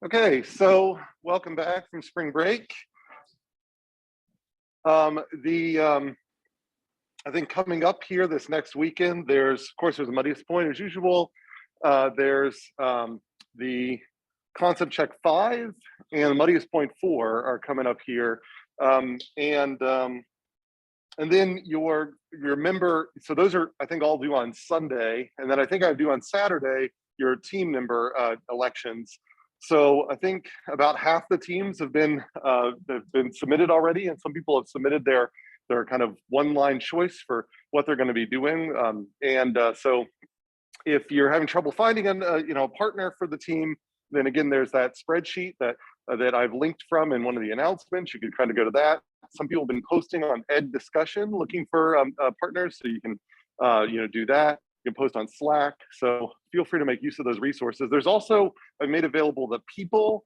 Okay, so welcome back from spring break. I think coming up here this next weekend, there's, of course, there's a Muddiest point as usual. There's the Concept Check 5 and Muddiest Point 4 are coming up here. And then your member, so those are, I think, all due on Sunday. And then I think I do on Saturday, your team member elections. So I think about half the teams have been submitted already, and some people have submitted their kind of one-line choice for what they're going to be doing. So if you're having trouble finding a partner for the team, then again, there's that spreadsheet that I've linked from in one of the announcements. You can kind of go to that. Some people have been posting on Ed Discussion looking for partners, so you can do that. You can post on Slack, so feel free to make use of those resources. There's also, I've made available the people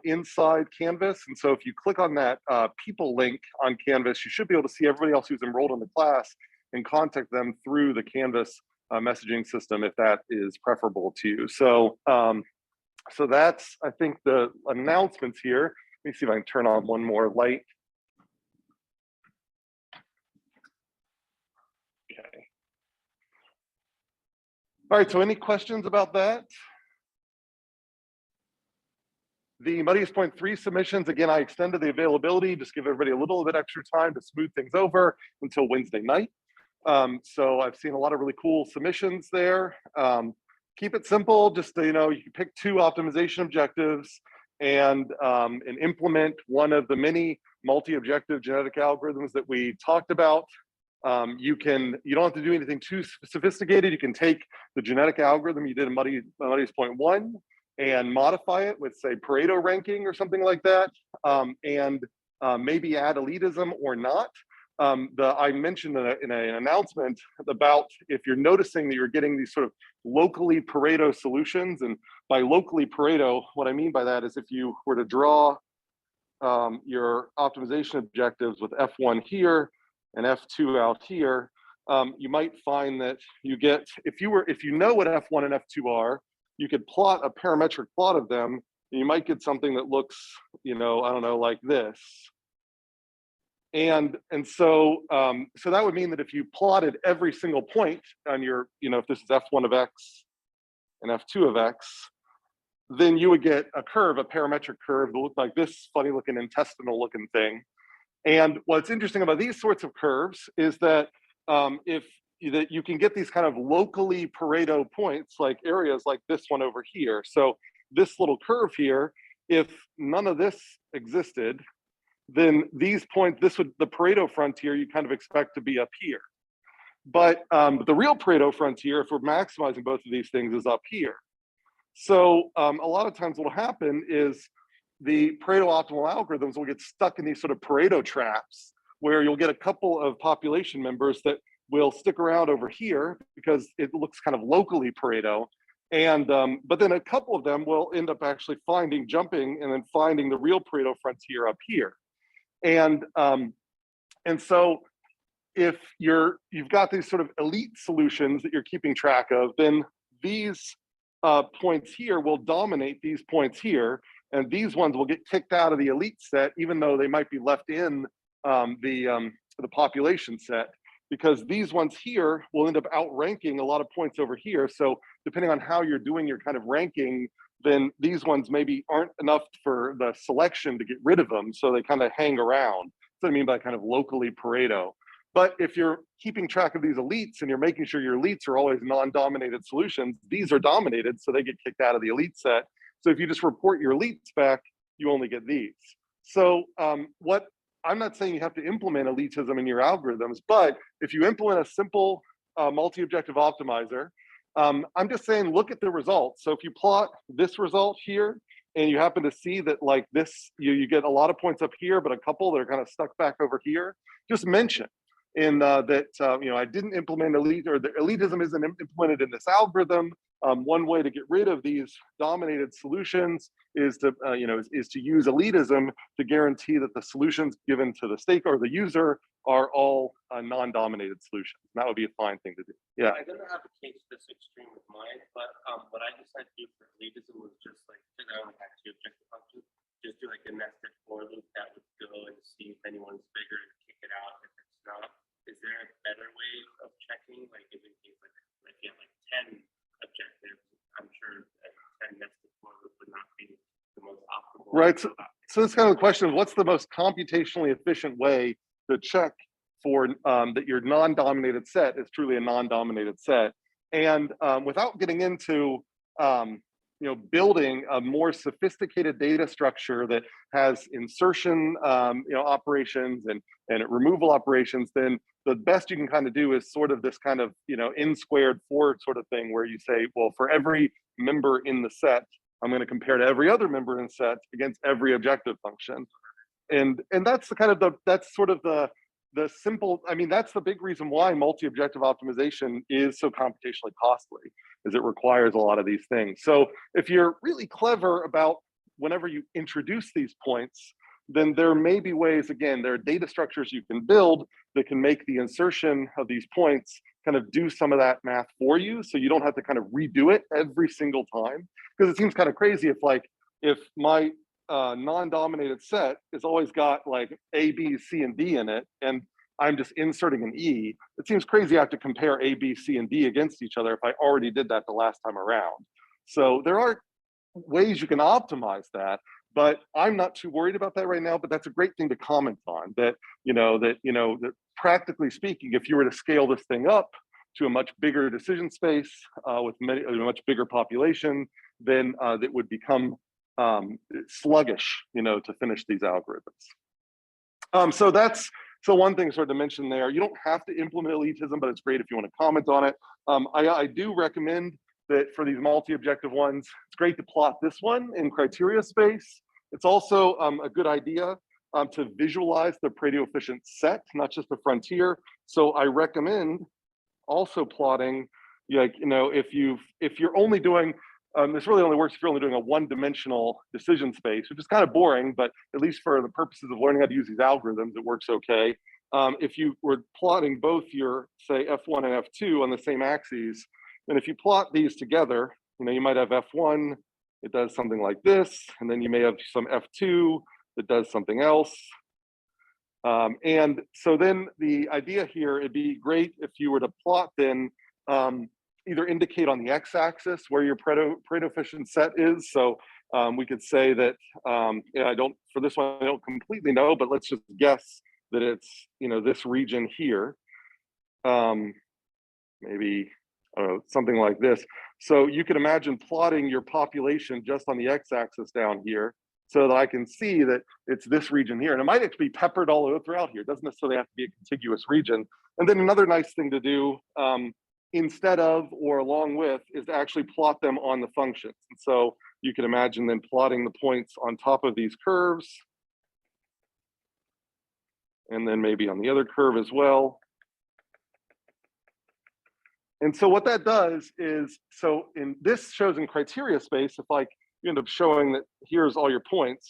inside Canvas, and so if you click on that people link on Canvas, you should be able to see everybody else who's enrolled in the class and contact them through the Canvas messaging system if that is preferable to you. So, so that's, I think, the announcements here. Let me see if I can turn on one more light. Okay. All right, so any questions about that? The Muddiest Point 3 submissions, again, I extended the availability, just give everybody a little bit extra time to smooth things over until Wednesday night. So I've seen a lot of really cool submissions there. Keep it simple, just you can pick 2 optimization objectives and implement one of the many multi-objective genetic algorithms that we talked about. You don't have to do anything too sophisticated. You can take the genetic algorithm you did in Muddiest Point 1 and modify it with, say, Pareto ranking or something like that, and maybe add elitism or not. I mentioned in an announcement about if you're noticing that you're getting these sort of locally Pareto solutions, and by locally Pareto, what I mean by that is if you were to draw your optimization objectives with F1 here and F2 out here, you might find that you get, if you know what F1 and F2 are, you could plot a parametric plot of them, and you might get something that looks, I don't know, like this. And so that would mean that if you plotted every single point on your, if this is F1 of X and F2 of X, then you would get a curve, a parametric curve that looked like this funny looking intestinal looking thing. And what's interesting about these sorts of curves is that that you can get these kind of locally Pareto points, like areas like this one over here. So this little curve here, if none of this existed, then these points, the Pareto frontier you kind of expect to be up here. But the real Pareto frontier, if we're maximizing both of these things, is up here. So a lot of times what will happen is the Pareto optimal algorithms will get stuck in these sort of Pareto traps where you'll get a couple of population members that will stick around over here because it looks kind of locally Pareto. And but then a couple of them will end up actually jumping and then finding the real Pareto frontier up here. And so if you've got these sort of elite solutions that you're keeping track of, then these points here will dominate these points here, and these ones will get kicked out of the elite set, even though they might be left in the population set, because these ones here will end up outranking a lot of points over here. So depending on how you're doing your kind of ranking, then these ones maybe aren't enough for the selection to get rid of them, so they kind of hang around. That's what I mean by kind of locally Pareto. But if you're keeping track of these elites and you're making sure your elites are always non-dominated solutions, these are dominated, so they get kicked out of the elite set. So if you just report your elites back, you only get these. So I'm not saying you have to implement elitism in your algorithms, but if you implement a simple multi-objective optimizer, I'm just saying, look at the results. So if you plot this result here, and you happen to see that like this, you get a lot of points up here, but a couple that are kind of stuck back over here, just mention that I didn't implement elite, or the elitism isn't implemented in this algorithm. One way to get rid of these dominated solutions is to use elitism to guarantee that the solutions given to the stake or the user are all non-dominated solutions. And that would be a fine thing to do. Yeah. I didn't have a case this extreme with mine, but what I decided to do for elitism was just like, because I only had 2 objective functions, just do like a nested for loop that would go and see if anyone's bigger and kick it out if it's not. Is there a better way of checking? Like if it case like you have like 10 objectives, I'm sure that 10 nested for loop would not be the most optimal. Right. So this kind of the question of what's the most computationally efficient way to check for that your non-dominated set is truly a non-dominated set, and without getting into building a more sophisticated data structure that has insertion operations and removal operations, then the best you can kind of do is sort of this kind of n squared forward sort of thing where you say, well, for every member in the set, I'm going to compare to every other member in set against every objective function. And that's the kind of that's sort of the simple, I mean, that's the big reason why multi-objective optimization is so computationally costly, is it requires a lot of these things. So if you're really clever about whenever you introduce these points, then there may be ways, again, there are data structures you can build that can make the insertion of these points kind of do some of that math for you, so you don't have to kind of redo it every single time. Because it seems kind of crazy if my non-dominated set has always got like A, B, C, and D in it, and I'm just inserting an E, it seems crazy I have to compare A, B, C, and D against each other if I already did that the last time around. So there are ways you can optimize that, but I'm not too worried about that right now. But that's a great thing to comment on, that that practically speaking, if you were to scale this thing up to a much bigger decision space with a much bigger population, then that would become sluggish, to finish these algorithms. So one thing sort of to mention there, you don't have to implement elitism, but it's great if you want to comment on it. I do recommend that for these multi-objective ones, it's great to plot this one in criteria space. It's also a good idea to visualize the Pareto efficient set, not just the frontier. So I recommend also plotting, if you're only doing, this really only works if you're only doing a one-dimensional decision space, which is kind of boring, but at least for the purposes of learning how to use these algorithms, it works okay. If you were plotting both your, say, F1 and F2 on the same axes, then if you plot these together, you might have F1, it does something like this, and then you may have some F2 that does something else. And so then the idea here, it'd be great if you were to plot then either indicate on the x-axis where your Pareto efficient set is. So we could say that, for this one, I don't completely know, but let's just guess that it's, this region here. Maybe, something like this. So you could imagine plotting your population just on the x-axis down here so that I can see that it's this region here. And it might actually be peppered all over throughout here. It doesn't necessarily have to be a contiguous region. And then another nice thing to do, instead of or along with, is to actually plot them on the functions. And so you can imagine then plotting the points on top of these curves, and then maybe on the other curve as well. And so what that does is, so in this shows in criteria space, if like you end up showing that here's all your points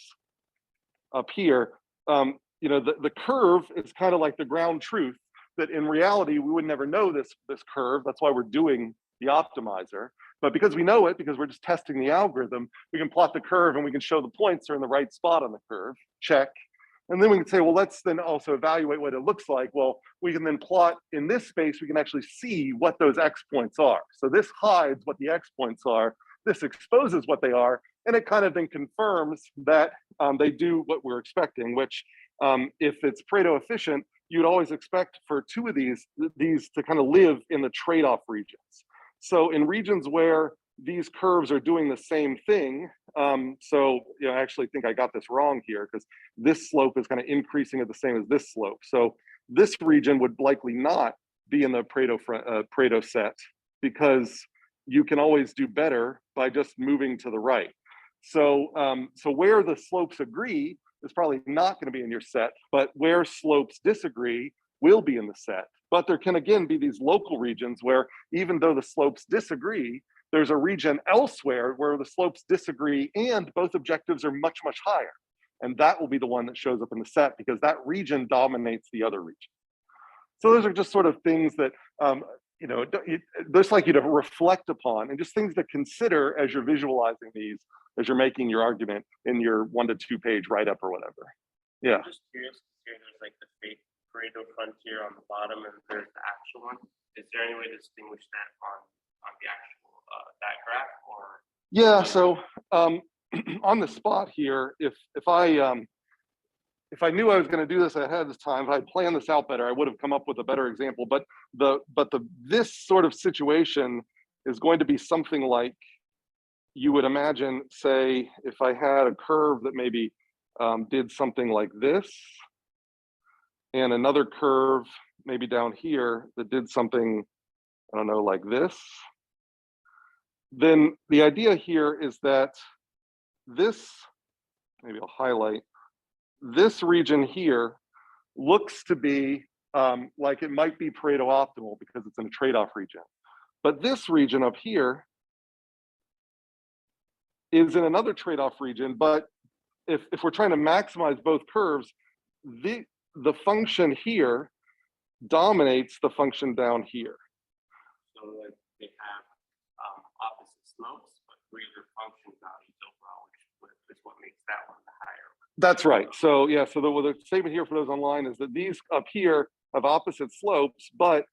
up here, the curve is kind of like the ground truth, that in reality, we would never know this curve. That's why we're doing the optimizer. But because we know it, because we're just testing the algorithm, we can plot the curve and we can show the points are in the right spot on the curve, check. And then we can say, well, let's then also evaluate what it looks like. Well, we can then plot in this space, we can actually see what those X points are. So this hides what the X points are. This exposes what they are. And it kind of then confirms that they do what we're expecting, which if it's Pareto efficient, you'd always expect for two of these to kind of live in the trade-off regions. So in regions where these curves are doing the same thing, so I actually think I got this wrong here, because this slope is kind of increasing at the same as this slope. So this region would likely not be in the Pareto set, because you can always do better by just moving to the right. So, so where the slopes agree is probably not going to be in your set, but where slopes disagree will be in the set. But there can again be these local regions where, even though the slopes disagree, there's a region elsewhere where the slopes disagree and both objectives are much, much higher. And that will be the one that shows up in the set, because that region dominates the other region. So those are just sort of things that, you know, just like you to reflect upon, and just things to consider as you're visualizing these, as you're making your argument in your 1 to 2 page write-up or whatever. Yeah. I'm just curious, here there's like the fake Pareto frontier on the bottom, and there's the actual one. Is there any way to distinguish that on the actual that graph, or? Yeah, so on the spot here, if I knew I was going to do this ahead of time, if I'd planned this out better, I would have come up with a better example. But this sort of situation is going to be something like you would imagine, say, if I had a curve that maybe did something like this, and another curve maybe down here that did something, I don't know, like this. Then the idea here is that this, maybe I'll highlight, this region here looks to be like it might be Pareto optimal because it's in a trade-off region. But this region up here is in another trade-off region. But if we're trying to maximize both curves, the function here dominates the function down here. So like they have opposite slopes, but greater function values overall, which is what makes that one the higher. That's right. So yeah, so the statement here for those online is that these up here have opposite slopes, but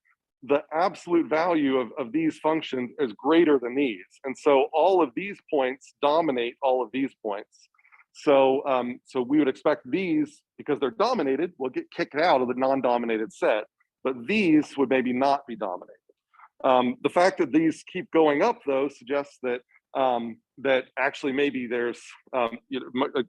the absolute value of these functions is greater than these. And so all of these points dominate all of these points. So, so we would expect these, because they're dominated, will get kicked out of the non-dominated set, but these would maybe not be dominated. The fact that these keep going up, though, suggests that that actually maybe there's, you know,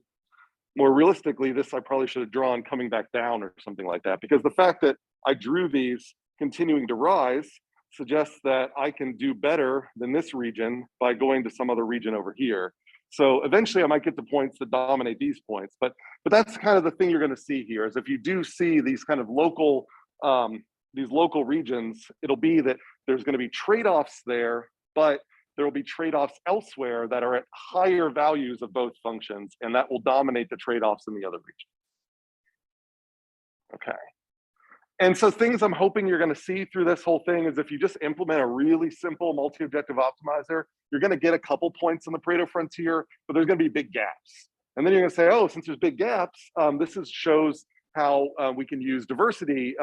more realistically, this I probably should have drawn coming back down or something like that, because the fact that I drew these continuing to rise suggests that I can do better than this region by going to some other region over here. So eventually I might get to points that dominate these points, but that's kind of the thing you're going to see here, is if you do see these kind of local regions, it'll be that there's going to be trade-offs there, but there will be trade-offs elsewhere that are at higher values of both functions, and that will dominate the trade-offs in the other region. Okay. And so things I'm hoping you're going to see through this whole thing is if you just implement a really simple multi-objective optimizer, you're going to get a couple points on the Pareto frontier, but there's going to be big gaps. And then you're going to say, oh, since there's big gaps, this shows how we can use diversity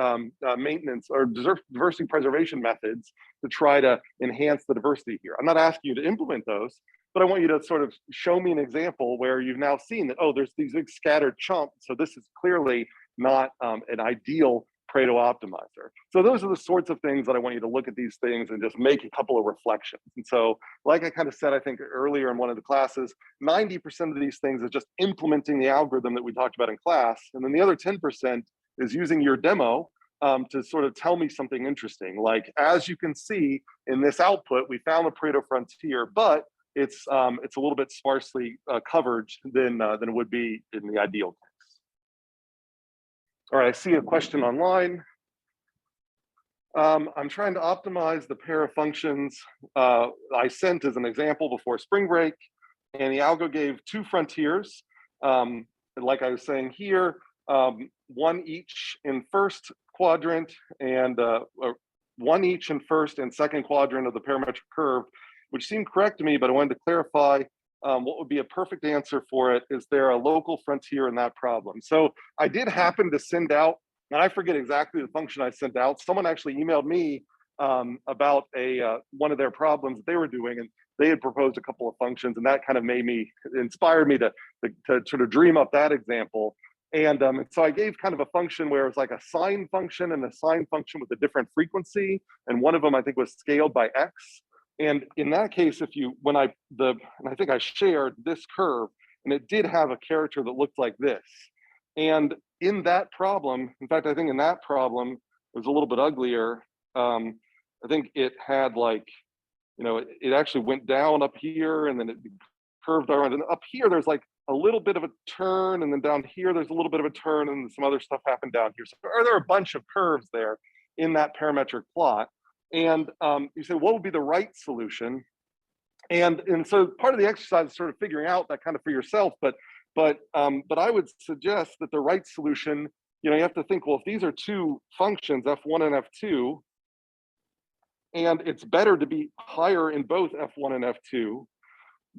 maintenance or diversity preservation methods to try to enhance the diversity here. I'm not asking you to implement those, but I want you to sort of show me an example where you've now seen that, oh, there's these big scattered chunks. So this is clearly not an ideal Pareto optimizer. So those are the sorts of things that I want you to look at these things and just make a couple of reflections. And so, like I kind of said, I think earlier in one of the classes, 90% of these things is just implementing the algorithm that we talked about in class. And then the other 10% is using your demo to sort of tell me something interesting. Like, as you can see in this output, we found the Pareto frontier, but it's a little bit sparsely covered than it would be in the ideal case. All right, I see a question online. I'm trying to optimize the pair of functions I sent as an example before spring break, and the algo gave 2 frontiers. And like I was saying here, 1 each in first quadrant and 1 each in first and second quadrant of the parametric curve, which seemed correct to me, but I wanted to clarify what would be a perfect answer for it. Is there a local frontier in that problem? So I did happen to send out, and I forget exactly the function I sent out. Someone actually emailed me about one of their problems that they were doing, and they had proposed a couple of functions, and that kind of inspired me to sort of dream up that example. And so I gave kind of a function where it was like a sine function and a sine function with a different frequency, and one of them I think was scaled by x. And in that case, and I think I shared this curve, and it did have a character that looked like this. And in that problem, in fact, I think in that problem, it was a little bit uglier. I think it had like, you know, it actually went down up here and then it curved around. And up here, there's like a little bit of a turn, and then down here, there's a little bit of a turn, and some other stuff happened down here. So there are a bunch of curves there in that parametric plot. And you say, what would be the right solution? And so part of the exercise is sort of figuring out that kind of for yourself. But I would suggest that the right solution you know, you have to think, well, if these are two functions, F1 and F2, and it's better to be higher in both F1 and F2,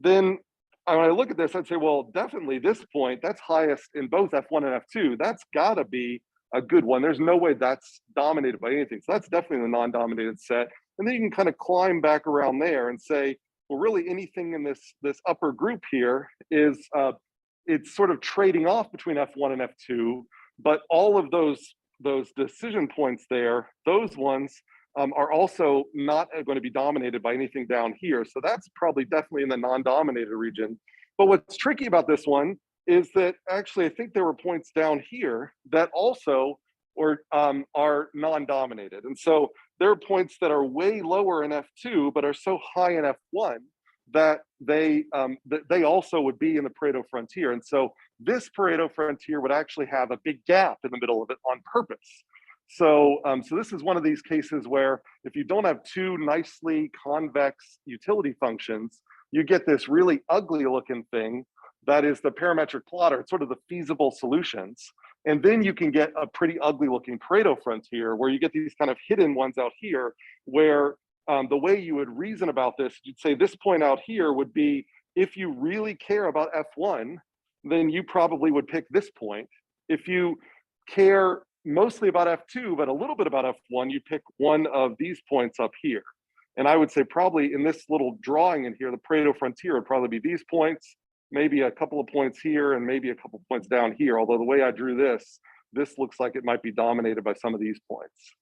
then when I look at this, I'd say, well, definitely this point, that's highest in both F1 and F2. That's gotta be a good one. There's no way that's dominated by anything. So that's definitely the non-dominated set. And then you can kind of climb back around there and say, well, really anything in this upper group here is, it's sort of trading off between F1 and F2, but all of those decision points there, those ones are also not going to be dominated by anything down here. So that's probably definitely in the non-dominated region. But what's tricky about this one is that actually I think there were points down here that also are non-dominated. And so there are points that are way lower in F2, but are so high in F1 that they also would be in the Pareto frontier. And so this Pareto frontier would actually have a big gap in the middle of it on purpose. So, so this is one of these cases where if you don't have two nicely convex utility functions, you get this really ugly looking thing that is the parametric plotter. It's sort of the feasible solutions. And then you can get a pretty ugly looking Pareto frontier where you get these kind of hidden ones out here where the way you would reason about this, you'd say this point out here would be, if you really care about F1, then you probably would pick this point. If you care mostly about F2, but a little bit about F1, you pick one of these points up here. And I would say probably in this little drawing in here, the Pareto frontier would probably be these points, maybe a couple of points here, and maybe a couple of points down here. Although the way I drew this looks like it might be dominated by some of these points.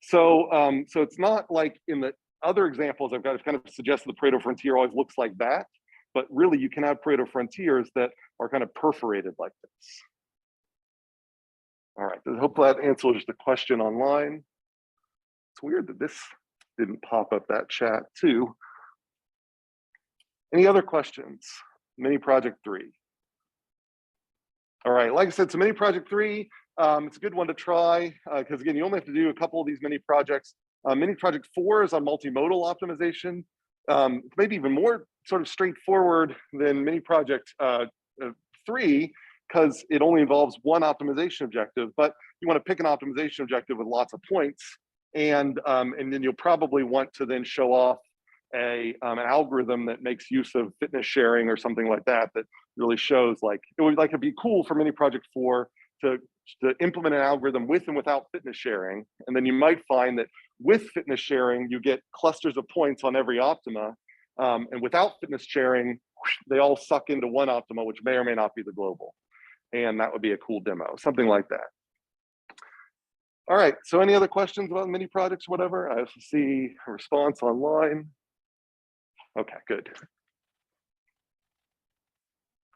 So, so it's not like in the other examples I've got, kind of suggested the Pareto frontier always looks like that, but really you can have Pareto frontiers that are kind of perforated like this. All right, I hope that answers the question online. It's weird that this didn't pop up that chat too. Any other questions? Mini project 3. All right, like I said, so mini project 3, it's a good one to try because again, you only have to do a couple of these mini projects. Mini project 4 is on multimodal optimization. Maybe even more sort of straightforward than mini project 3 because it only involves one optimization objective, but you want to pick an optimization objective with lots of points, and then you'll probably want to then show off an algorithm that makes use of fitness sharing or something like that, that really shows like, it'd be cool for mini project 4 to implement an algorithm with and without fitness sharing. And then you might find that with fitness sharing, you get clusters of points on every optima. And without fitness sharing, they all suck into one optima, which may or may not be the global. And that would be a cool demo, something like that. All right, so any other questions about mini projects, whatever? I also see a response online. Okay, good.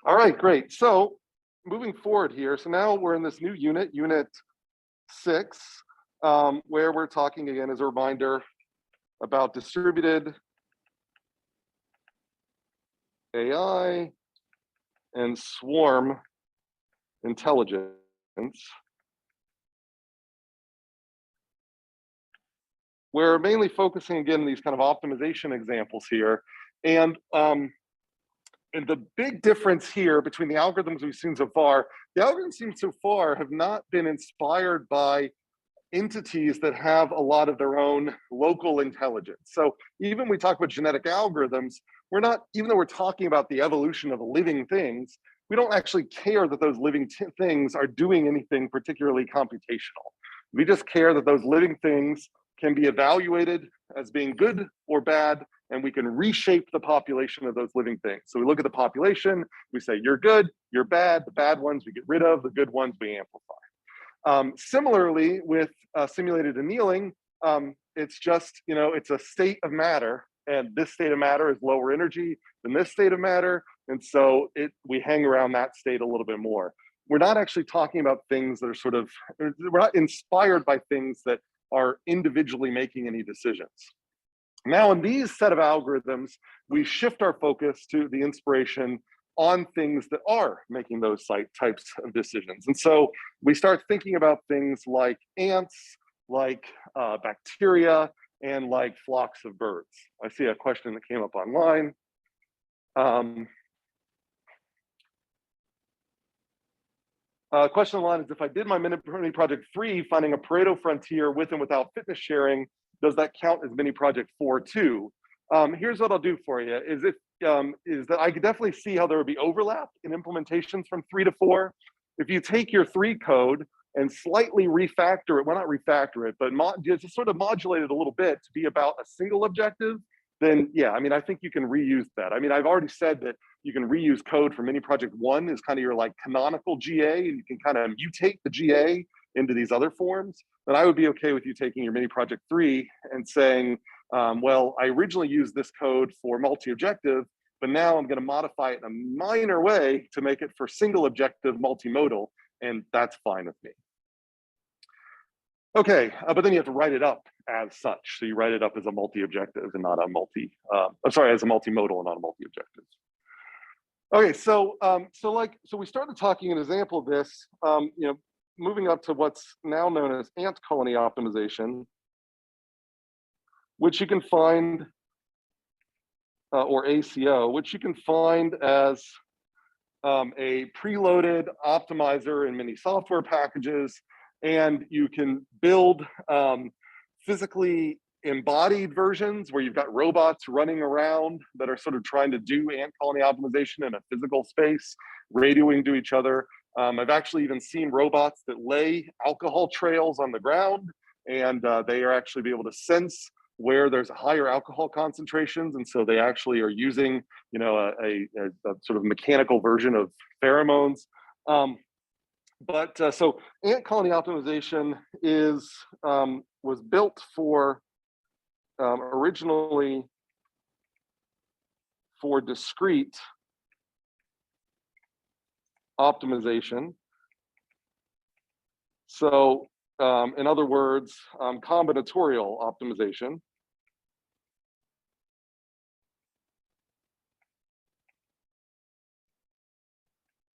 All right, great. So moving forward here, so now we're in this new unit, unit 6, where we're talking again as a reminder about distributed AI and swarm intelligence. We're mainly focusing again these kind of optimization examples here. And the big difference here between the algorithms we've seen so far, the algorithms seen so far have not been inspired by entities that have a lot of their own local intelligence. So even when we talk about genetic algorithms, we're not, even though we're talking about the evolution of living things, we don't actually care that those living things are doing anything particularly computational. We just care that those living things can be evaluated as being good or bad, and we can reshape the population of those living things. So we look at the population, we say, you're good, you're bad, the bad ones we get rid of, the good ones we amplify. Similarly, with simulated annealing, it's just, it's a state of matter, and this state of matter is lower energy than this state of matter, and so we hang around that state a little bit more. We're not actually talking about things that are sort of, we're not inspired by things that are individually making any decisions. Now, in these set of algorithms, we shift our focus to the inspiration on things that are making those types of decisions. And so we start thinking about things like ants, like bacteria, and like flocks of birds. I see a question that came up online. Question line is, if I did my mini project 3, finding a Pareto frontier with and without fitness sharing, does that count as mini project 4 too? Here's what I'll do for you, is that I could definitely see how there would be overlap in implementations from 3 to 4. If you take your 3 code and slightly refactor it, well, not refactor it, but just sort of modulate it a little bit to be about a single objective, then yeah, I mean, I think you can reuse that. I mean, I've already said that you can reuse code for mini project 1 is kind of your like canonical GA, and you can kind of mutate the GA into these other forms. But I would be okay with you taking your mini project 3 and saying, well, I originally used this code for multi-objective, but now I'm going to modify it in a minor way to make it for single objective multimodal, and that's fine with me. Okay, but then you have to write it up as such. So you write it up as a multi-objective and not a as a multimodal and not a multi-objective. Okay, so we started talking an example of this, moving up to what's now known as ant colony optimization, which you can find, or ACO, which you can find as a preloaded optimizer in many software packages, and you can build physically embodied versions where you've got robots running around that are sort of trying to do ant colony optimization in a physical space, radioing to each other. I've actually even seen robots that lay alcohol trails on the ground, and they are actually be able to sense where there's higher alcohol concentrations, and so they actually are using, a sort of mechanical version of pheromones. So ant colony optimization was built for originally for discrete optimization. So in other words, combinatorial optimization.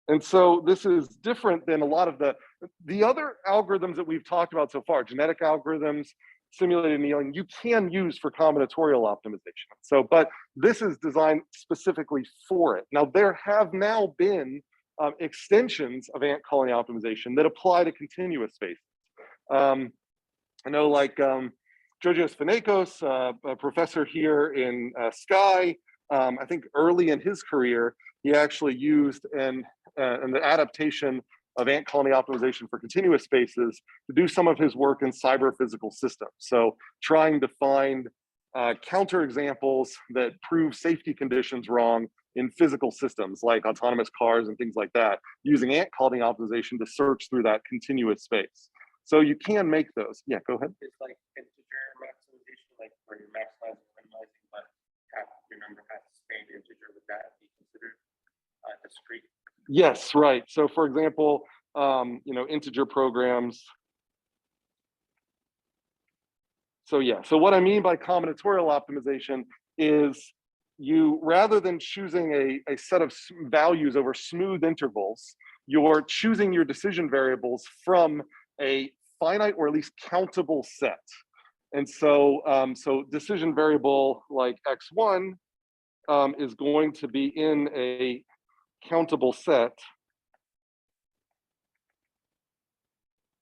And so this is different than a lot of the other algorithms that we've talked about so far, genetic algorithms, simulated annealing, you can use for combinatorial optimization. So, but this is designed specifically for it. Now, there have now been extensions of ant colony optimization that apply to continuous spaces. I know, like Georgios Fanekos, a professor here in Sky, I think early in his career, he actually used an adaptation of ant colony optimization for continuous spaces to do some of his work in cyber physical systems. So trying to find counter examples that prove safety conditions wrong in physical systems like autonomous cars and things like that, using ant colony optimization to search through that continuous space. So you can make those. Yeah, go ahead. It's like integer maximization, like where you're maximizing, minimizing, but your number has to stay an integer. Would that be considered discrete? Yes, right. So for example, integer programs. So yeah, so what I mean by combinatorial optimization is you, rather than choosing a set of values over smooth intervals, you're choosing your decision variables from a finite or at least countable set. And so, so decision variable like x1 is going to be in a countable set.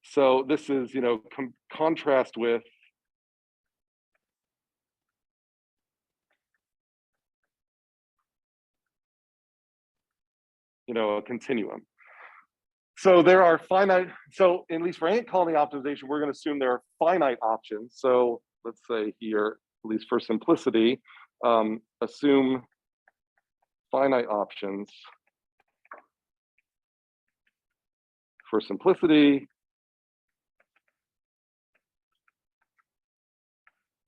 So this is, contrast with a continuum. So there are finite, so at least for ant colony optimization, we're going to assume there are finite options. So let's say here, at least for simplicity, assume finite options for simplicity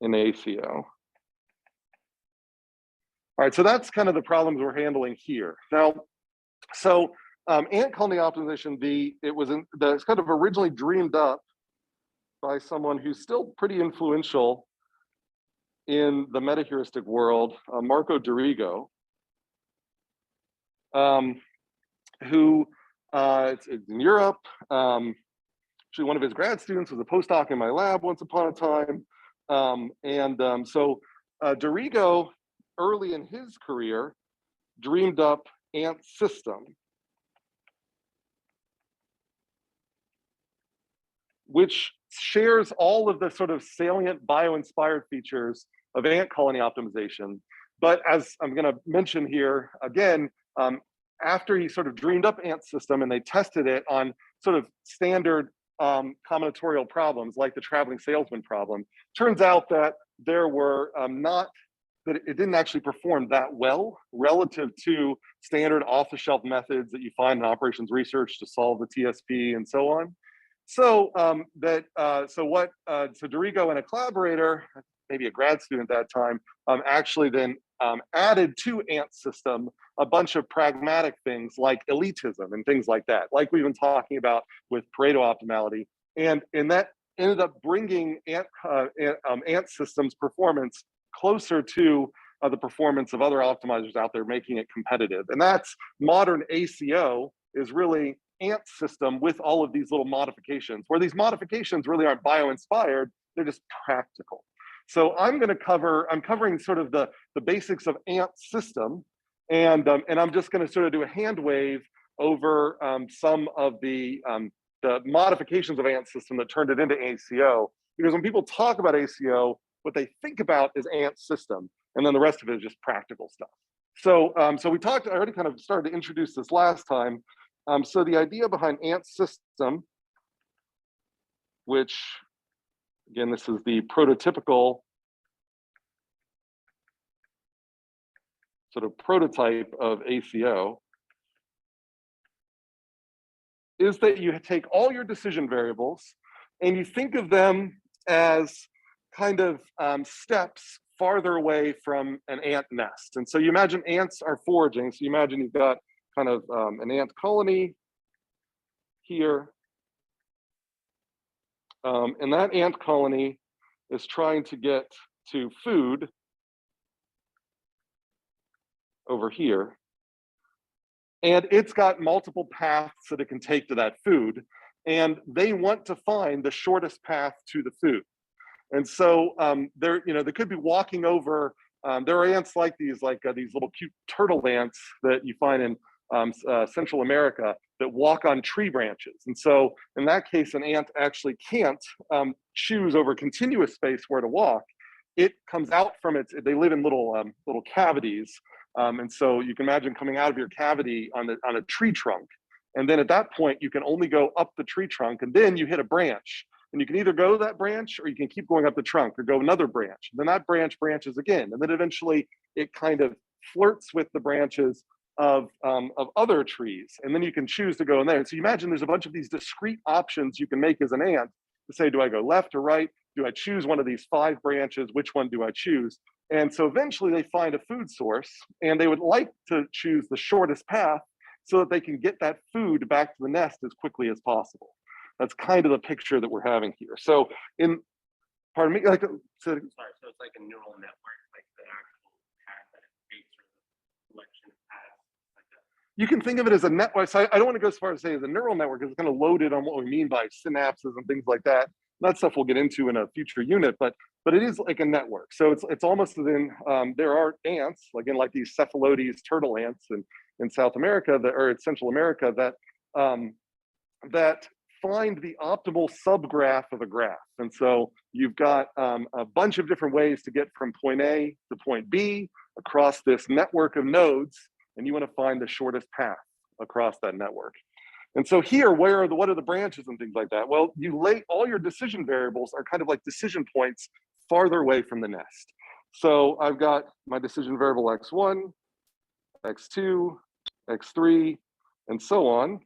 in ACO. All right, so that's kind of the problems we're handling here. Now, so ant colony optimization, it's kind of originally dreamed up by someone who's still pretty influential in the metaheuristic world, Marco Dorigo, who it's in Europe. Actually, one of his grad students was a postdoc in my lab once upon a time. So Dorigo, early in his career, dreamed up ant system. which shares all of the sort of salient bio-inspired features of ant colony optimization. But as I'm going to mention here again, after he sort of dreamed up ant system and they tested it on sort of standard combinatorial problems like the traveling salesman problem, turns out that there were that it didn't actually perform that well relative to standard off-the-shelf methods that you find in operations research to solve the TSP and so on. So so Dorigo and a collaborator, maybe a grad student at that time, actually then added to ant system a bunch of pragmatic things like elitism and things like that, like we've been talking about with Pareto optimality, and that ended up bringing ant systems performance closer to the performance of other optimizers out there, making it competitive. And that's modern ACO is really ant system with all of these little modifications, where these modifications really aren't bio-inspired, they're just practical. So I'm covering sort of the basics of ant system, and I'm just going to sort of do a hand wave over some of the modifications of ant system that turned it into ACO, because when people talk about ACO, what they think about is ant system, and then the rest of it is just practical stuff. So, I already kind of started to introduce this last time. So the idea behind ant system, which, again, this is the prototypical sort of prototype of ACO, is that you take all your decision variables and you think of them as kind of steps farther away from an ant nest. And so you imagine ants are foraging. So you imagine you've got kind of an ant colony here. And that ant colony is trying to get to food over here. And it's got multiple paths that it can take to that food. And they want to find the shortest path to the food. And so they could be walking over. There are ants like these little cute turtle ants that you find in Central America that walk on tree branches. And so in that case, an ant actually can't choose over continuous space where to walk. It comes out from they live in little cavities. And so you can imagine coming out of your cavity on a tree trunk. And then at that point, you can only go up the tree trunk, and then you hit a branch. And you can either go that branch, or you can keep going up the trunk, or go another branch. And then that branch branches again. And then eventually it kind of flirts with the branches of other trees. And then you can choose to go in there. And so you imagine there's a bunch of these discrete options you can make as an ant to say, do I go left or right? Do I choose one of these 5 branches? Which one do I choose? And so eventually they find a food source, and they would like to choose the shortest path so that they can get that food back to the nest as quickly as possible. That's kind of the picture that we're having here. So pardon me, like, so it's like a neural network, like the actual path that it creates, or the collection of paths. Like that. You can think of it as a network. So I don't want to go as far as say as a neural network, because it's kind of loaded on what we mean by synapses and things like that. That stuff we'll get into in a future unit, but it is like a network. So it's almost as in there are ants, again, like these cephalotes turtle ants in South America or in Central America that find the optimal subgraph of a graph. And so you've got a bunch of different ways to get from point A to point B across this network of nodes, and you want to find the shortest path across that network. And so here, what are the branches and things like that? Well, you lay all your decision variables are kind of like decision points farther away from the nest. So I've got my decision variable x1, x2, x3, and so on,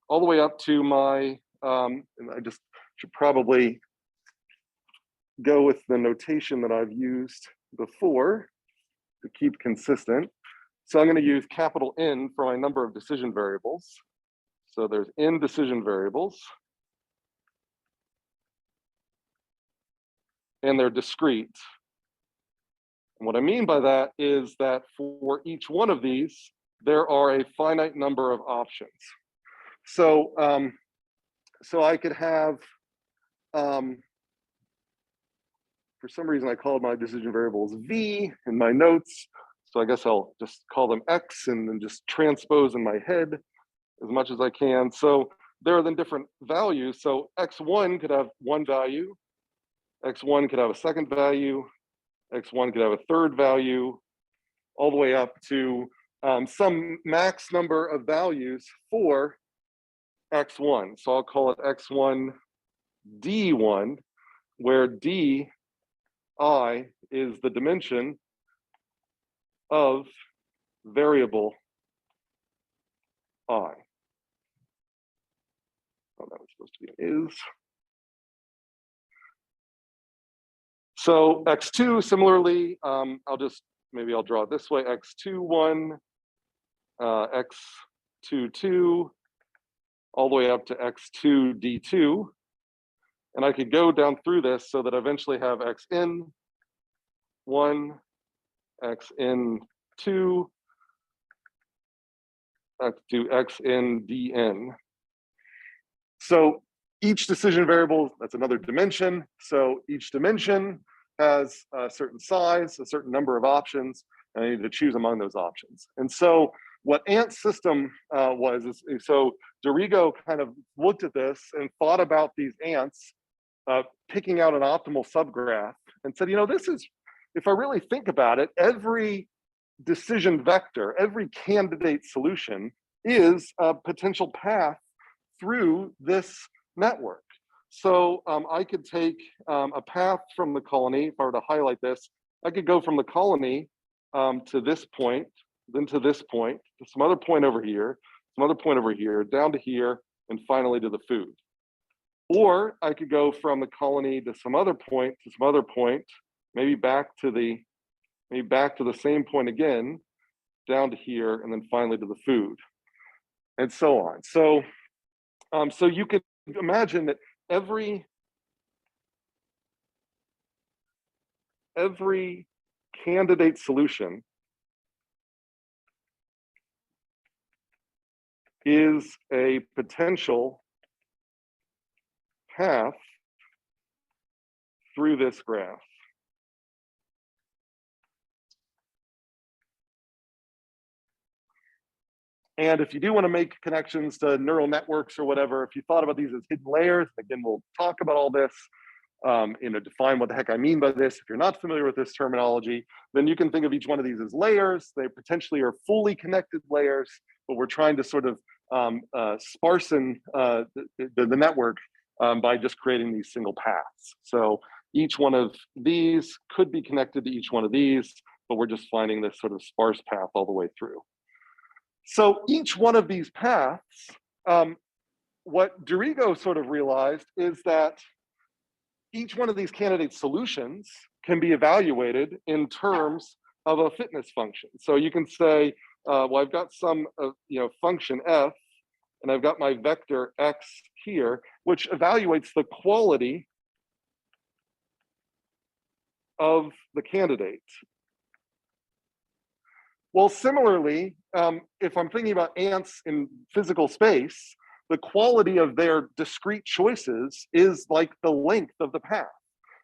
all the way up to my, and I just should probably go with the notation that I've used before to keep consistent. So I'm going to use capital N for my number of decision variables. So there's N decision variables. And they're discrete. And what I mean by that is that for each one of these, there are a finite number of options. So, so I could have, for some reason I called my decision variables V in my notes. So I guess I'll just call them X and then just transpose in my head as much as I can. So there are then different values. So x1 could have one value, x1 could have a second value, x1 could have a third value, all the way up to some max number of values for x1. So I'll call it x1 d1, where d I is the dimension of variable I. Oh, that was supposed to be an is. So x2, similarly, maybe I'll draw it this way, x2, 1, x2, 2, all the way up to x2, d2. And I could go down through this so that I eventually have xn 1, xn 2, to xn dn. So each decision variable, that's another dimension. So each dimension has a certain size, a certain number of options, and I need to choose among those options. And so what Ant's system so Dorigo kind of looked at this and thought about these ants picking out an optimal subgraph and said, this is, if I really think about it, every decision vector, every candidate solution is a potential path through this network. So I could take a path from the colony. If I were to highlight this, I could go from the colony to this point, then to this point, to some other point over here, some other point over here, down to here, and finally to the food. Or I could go from the colony to some other point, maybe back to the same point again, down to here, and then finally to the food, and so on. So, so you could imagine that every candidate solution is a potential path through this graph. And if you do want to make connections to neural networks or whatever, if you thought about these as hidden layers, again, we'll talk about all this, define what the heck I mean by this. If you're not familiar with this terminology, then you can think of each one of these as layers. They potentially are fully connected layers, but we're trying to sort of sparsen the network by just creating these single paths. So each one of these could be connected to each one of these, but we're just finding this sort of sparse path all the way through. So each one of these paths, what Dorigo sort of realized is that each one of these candidate solutions can be evaluated in terms of a fitness function. So you can say, well, I've got some function f, and I've got my vector x here, which evaluates the quality of the candidate. Well, similarly, if I'm thinking about ants in physical space, the quality of their discrete choices is like the length of the path.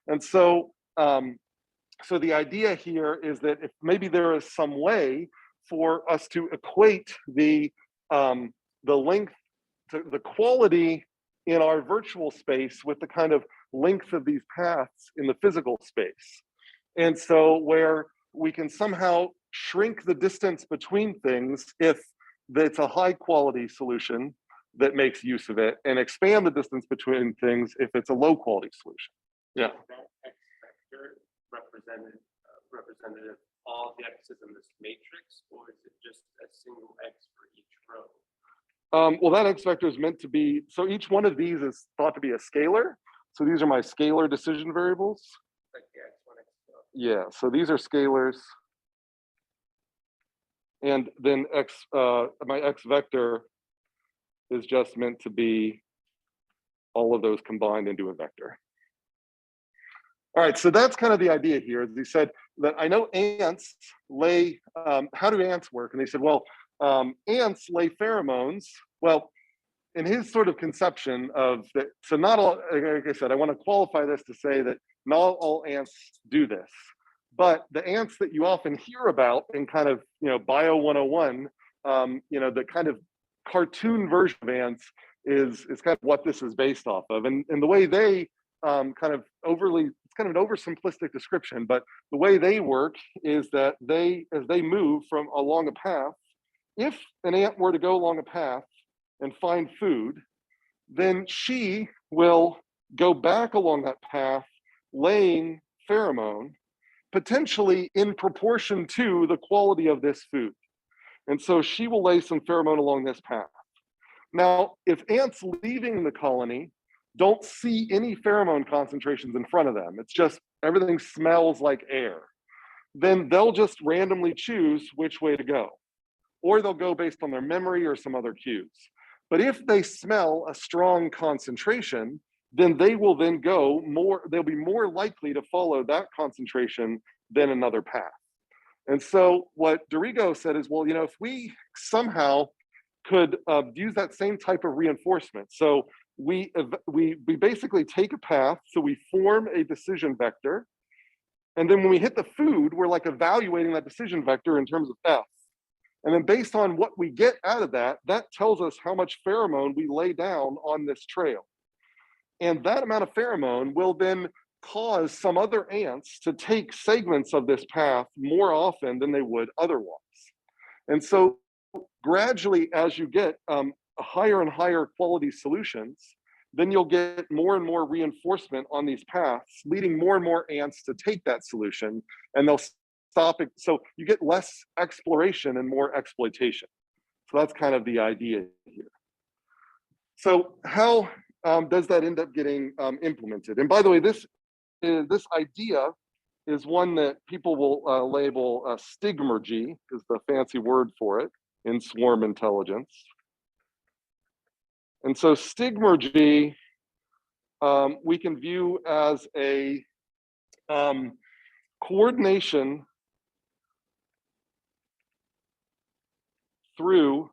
And so, so the idea here is that if maybe there is some way for us to equate the length to the quality in our virtual space with the kind of length of these paths in the physical space. And so where we can somehow shrink the distance between things if it's a high quality solution that makes use of it, and expand the distance between things if it's a low quality solution. Yeah. That X vector representative all the X's in this matrix, or is it just a single X for each row? Well, that X vector is meant to be, so each one of these is thought to be a scalar. So these are my scalar decision variables. Like the X1, X2. Yeah, so these are scalars. And then my X vector is just meant to be all of those combined into a vector. All right, so that's kind of the idea here. As he said that I know ants lay, how do ants work? And they said, well, ants lay pheromones. Well, in his sort of conception of that, so not all, like I said, I want to qualify this to say that not all ants do this, but the ants that you often hear about in kind of, Bio 101, the kind of cartoon version of ants is kind of what this is based off of. And the way they kind of it's kind of an oversimplistic description, but the way they work is that as they move from along a path, if an ant were to go along a path and find food, then she will go back along that path, laying pheromone, potentially in proportion to the quality of this food. And so she will lay some pheromone along this path. Now, if ants leaving the colony don't see any pheromone concentrations in front of them, it's just everything smells like air, then they'll just randomly choose which way to go. Or they'll go based on their memory or some other cues. But if they smell a strong concentration, then they will then go more, they'll be more likely to follow that concentration than another path. And so what Dorigo said is, well, if we somehow could use that same type of reinforcement. So we basically take a path, so we form a decision vector, and then when we hit the food, we're like evaluating that decision vector in terms of F. And then based on what we get out of that, that tells us how much pheromone we lay down on this trail. And that amount of pheromone will then cause some other ants to take segments of this path more often than they would otherwise. And so gradually, as you get higher and higher quality solutions, then you'll get more and more reinforcement on these paths, leading more and more ants to take that solution, and they'll stop it. So you get less exploration and more exploitation. So that's kind of the idea here. So how does that end up getting implemented? And by the way, this idea is one that people will label stigmergy, is the fancy word for it in swarm intelligence. And so stigmergy we can view as a coordination through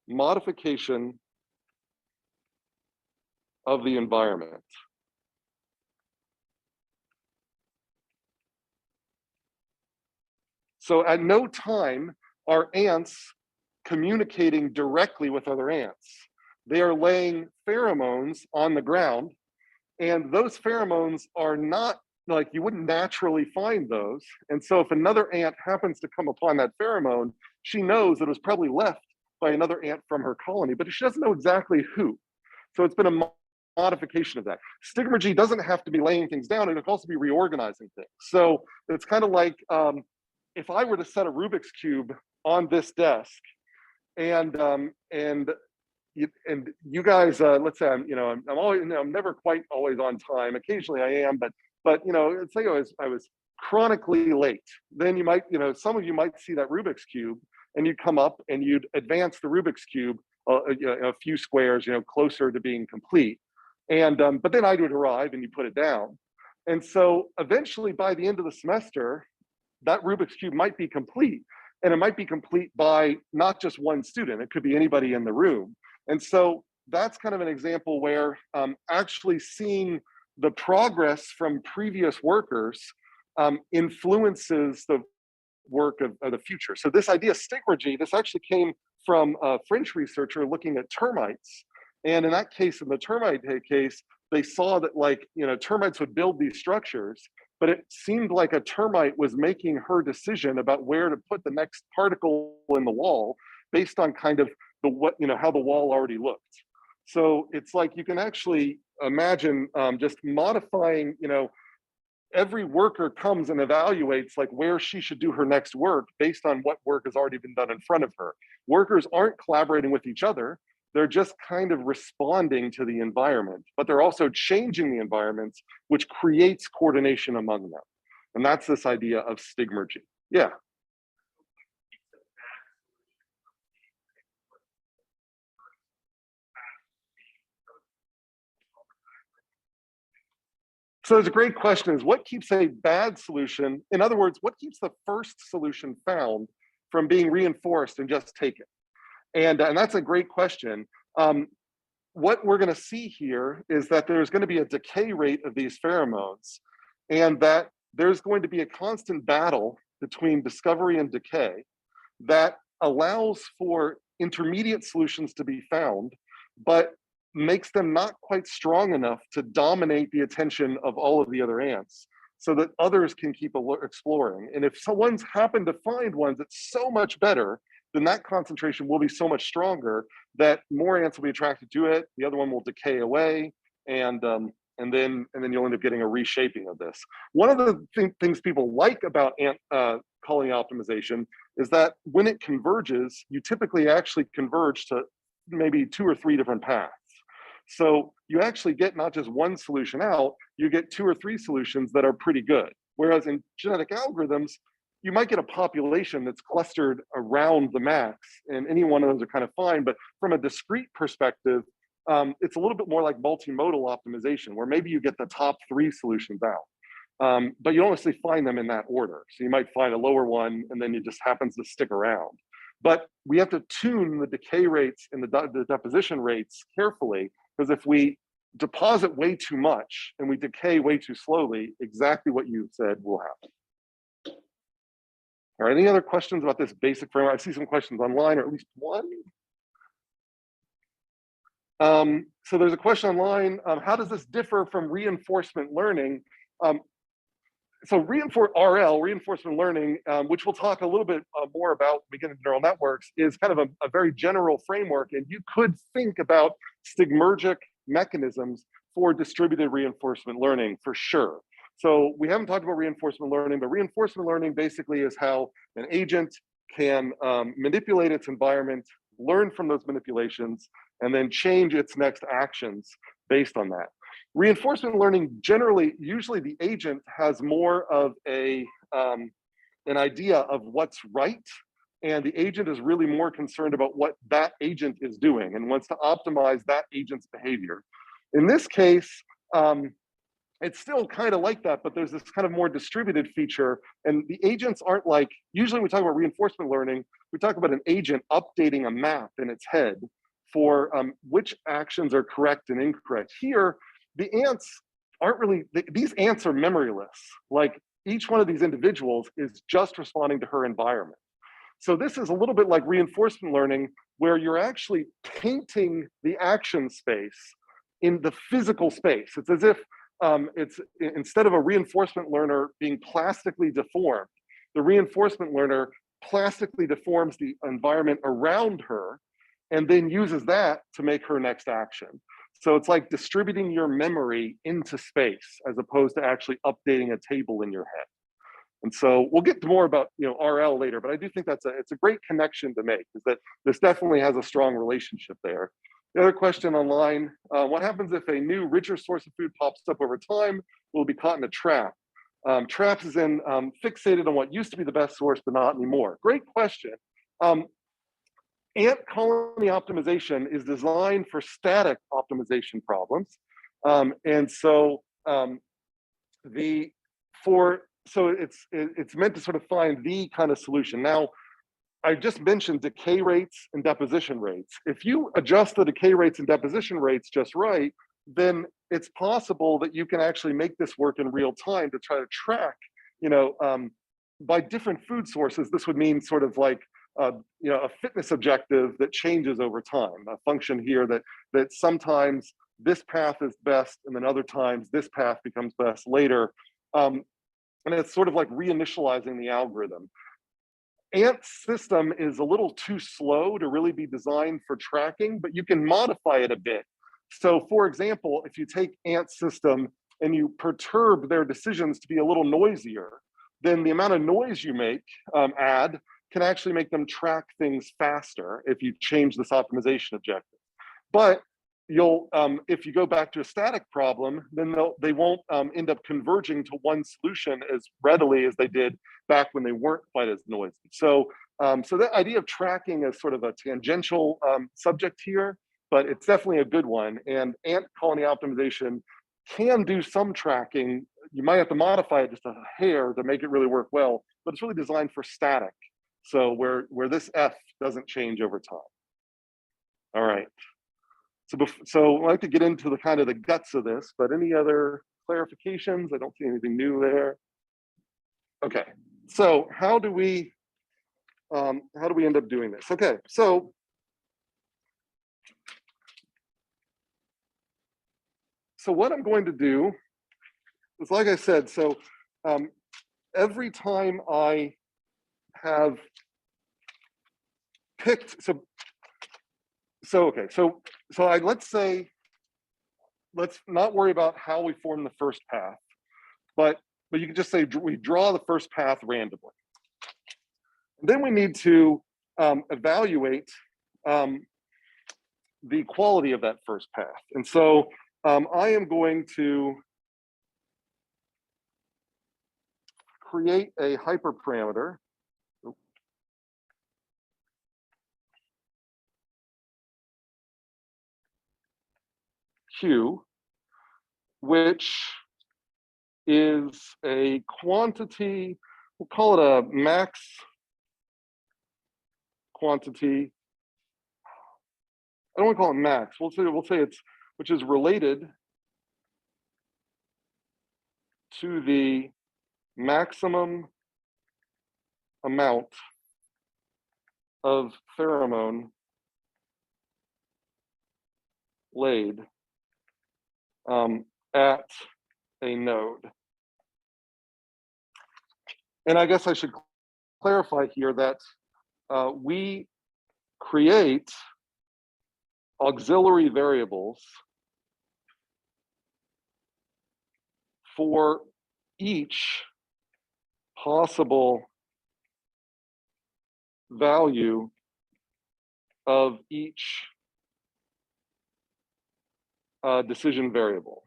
modification of the environment. So at no time are ants communicating directly with other ants. They are laying pheromones on the ground, and those pheromones are not like, you wouldn't naturally find those. And so if another ant happens to come upon that pheromone, she knows that it was probably left by another ant from her colony, but she doesn't know exactly who. So it's been a modification of that. Stigmergy doesn't have to be laying things down, it can also be reorganizing things. So it's kind of like if I were to set a Rubik's Cube on this desk, and you guys, let's say I'm always, I'm never quite always on time. Occasionally I am, but let's say I was chronically late. Then you might, some of you might see that Rubik's Cube, and you'd come up and you'd advance the Rubik's Cube a few squares, closer to being complete. And but then I would arrive and you put it down. And so eventually, by the end of the semester, that Rubik's Cube might be complete. And it might be complete by not just one student, it could be anybody in the room. And so that's kind of an example where actually seeing the progress from previous workers influences the work of the future. So this idea of stigmergy, this actually came from a French researcher looking at termites. And in that case, in the termite case, they saw that termites would build these structures, but it seemed like a termite was making her decision about where to put the next particle in the wall based on kind of how the wall already looked. So it's like you can actually imagine just modifying, every worker comes and evaluates like where she should do her next work based on what work has already been done in front of her. Workers aren't collaborating with each other. They're just kind of responding to the environment, but they're also changing the environments, which creates coordination among them. And that's this idea of stigmergy. Yeah. So it's a great question, is what keeps a bad solution? In other words, what keeps the first solution found from being reinforced and just taken? And that's a great question. What we're going to see here is that there's going to be a decay rate of these pheromones, and that there's going to be a constant battle between discovery and decay that allows for intermediate solutions to be found but makes them not quite strong enough to dominate the attention of all of the other ants so that others can keep exploring. And if someone's happened to find ones that's so much better, then that concentration will be so much stronger that more ants will be attracted to it. The other one will decay away, and then you'll end up getting a reshaping of this. One of the things people like about ant colony optimization is that when it converges, you typically actually converge to maybe 2 or 3 different paths. So you actually get not just one solution out, you get 2 or 3 solutions that are pretty good. Whereas in genetic algorithms, you might get a population that's clustered around the max, and any one of those are kind of fine. But from a discrete perspective, it's a little bit more like multimodal optimization, where maybe you get the top 3 solutions out, but you don't necessarily find them in that order. So you might find a lower one, and then it just happens to stick around. But we have to tune the decay rates and the deposition rates carefully, because if we deposit way too much and we decay way too slowly, exactly what you said will happen. All right, any other questions about this basic framework? I see some questions online, or at least one. So there's a question online, how does this differ from reinforcement learning? So reinforcement learning, which we'll talk a little bit more about when we get into neural networks, is kind of a very general framework, and you could think about stigmergic mechanisms for distributed reinforcement learning for sure. So we haven't talked about reinforcement learning, but reinforcement learning basically is how an agent can manipulate its environment, learn from those manipulations, and then change its next actions based on that. Reinforcement learning generally, usually the agent has more of an idea of what's right, and the agent is really more concerned about what that agent is doing and wants to optimize that agent's behavior. In this case, it's still kind of like that, but there's this kind of more distributed feature, and the agents aren't like, usually when we talk about reinforcement learning, we talk about an agent updating a map in its head for which actions are correct and incorrect. Here, the ants aren't really, these ants are memoryless. Like each one of these individuals is just responding to her environment. So this is a little bit like reinforcement learning, where you're actually painting the action space in the physical space. It's as if it's instead of a reinforcement learner being plastically deformed, the reinforcement learner plastically deforms the environment around her and then uses that to make her next action. So it's like distributing your memory into space as opposed to actually updating a table in your head. And so we'll get to more about RL later, but I do think it's a great connection to make, is that this definitely has a strong relationship there. The other question online, what happens if a new, richer source of food pops up over time? Will be caught in a trap. Traps is in fixated on what used to be the best source, but not anymore. Great question. Ant colony optimization is designed for static optimization problems. And so it's meant to sort of find the kind of solution. Now, I just mentioned decay rates and deposition rates. If you adjust the decay rates and deposition rates just right, then it's possible that you can actually make this work in real time to try to track, by different food sources. This would mean sort of like, a fitness objective that changes over time, a function here that sometimes this path is best, and then other times this path becomes best later. And it's sort of like reinitializing the algorithm. Ant's system is a little too slow to really be designed for tracking, but you can modify it a bit. So for example, if you take Ant's system and you perturb their decisions to be a little noisier, then the amount of noise you add can actually make them track things faster if you change this optimization objective. But if you go back to a static problem, then they won't end up converging to one solution as readily as they did back when they weren't quite as noisy. So the idea of tracking is sort of a tangential subject here, but it's definitely a good one. And ant colony optimization can do some tracking. You might have to modify it just a hair to make it really work well, but it's really designed for static. So where this F doesn't change over time. All right. So I'd like to get into the kind of the guts of this, but any other clarifications? I don't see anything new there. Okay. So how do we end up doing this? Okay. So so what I'm going to do is, like I said, so every time I have picked, let's not worry about how we form the first path, but you can just say we draw the first path randomly. And then we need to evaluate the quality of that first path. And so I am going to create a hyperparameter. Q, which is a quantity, we'll call it a max quantity. I don't want to call it max. We'll say it's, which is related to the maximum amount of pheromone laid at a node. And I guess I should clarify here that we create auxiliary variables for each possible value of each decision variable.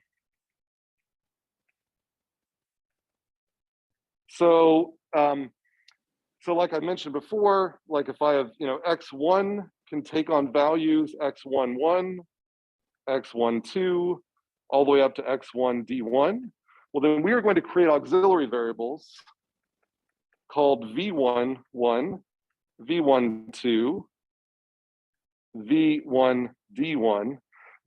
So, like I mentioned before, like if I have, x1 can take on values x11, x12, all the way up to x1 d1. Well, then we are going to create auxiliary variables called v11, v12, v1 d1,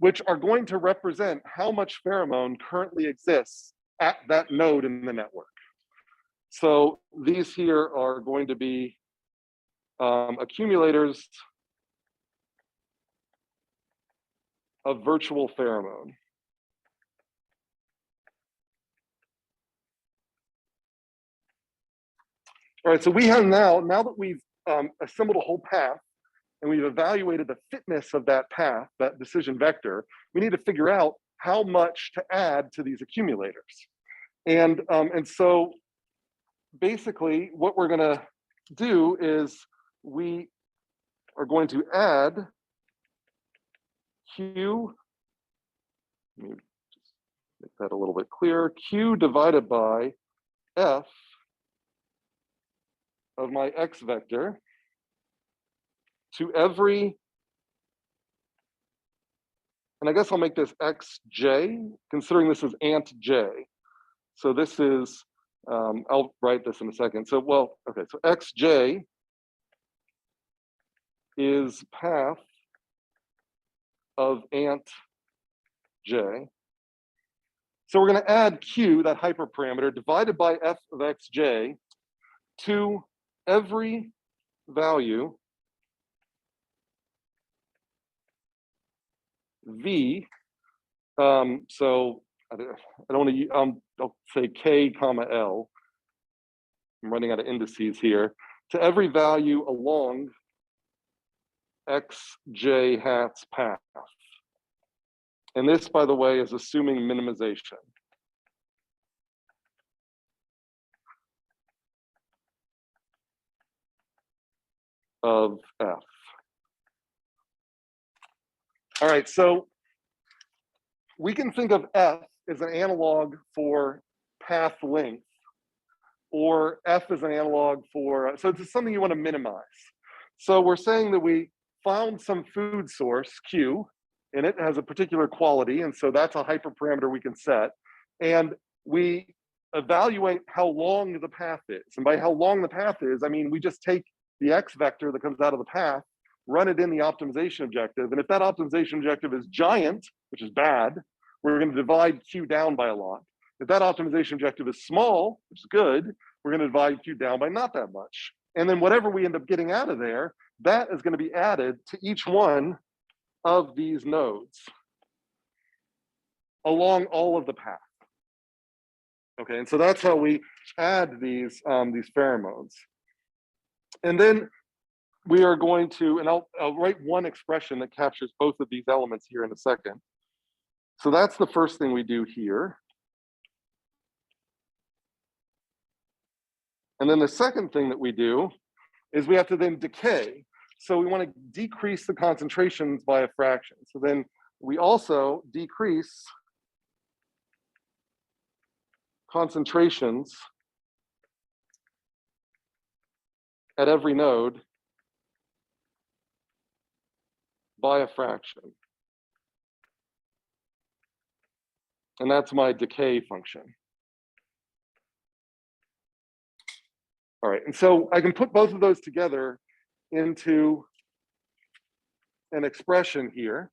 which are going to represent how much pheromone currently exists at that node in the network. So these here are going to be accumulators of virtual pheromone. All right, so we have now that we've assembled a whole path and we've evaluated the fitness of that path, that decision vector, we need to figure out how much to add to these accumulators. And so basically what we're gonna do is we are going to add Q, let me just make that a little bit clearer, Q divided by F of my X vector to every, and I guess I'll make this xj, considering this is ant j. So this is, I'll write this in a second. So, well, okay, so xj is path of ant j. So we're going to add q, that hyperparameter, divided by f of xj to every value v. So I don't want to, I'll say k comma l. I'm running out of indices here. To every value along xj hat's path. And this, by the way, is assuming minimization. Of F. All right, so we can think of F as an analog for path length, or F as an analog for, so it's something you want to minimize. So we're saying that we found some food source, Q, and it has a particular quality, and so that's a hyperparameter we can set. And we evaluate how long the path is. And by how long the path is, I mean, we just take the X vector that comes out of the path, run it in the optimization objective. And if that optimization objective is giant, which is bad, we're going to divide Q down by a lot. If that optimization objective is small, which is good, we're going to divide Q down by not that much. And then whatever we end up getting out of there, that is going to be added to each one of these nodes. along all of the path. Okay, and so that's how we add these pheromones. And then we are going to, and I'll write one expression that captures both of these elements here in a second. So that's the first thing we do here. And then the second thing that we do is we have to then decay. So we want to decrease the concentrations by a fraction. So then we also decrease concentrations at every node by a fraction. And that's my decay function. All right, and so I can put both of those together into an expression here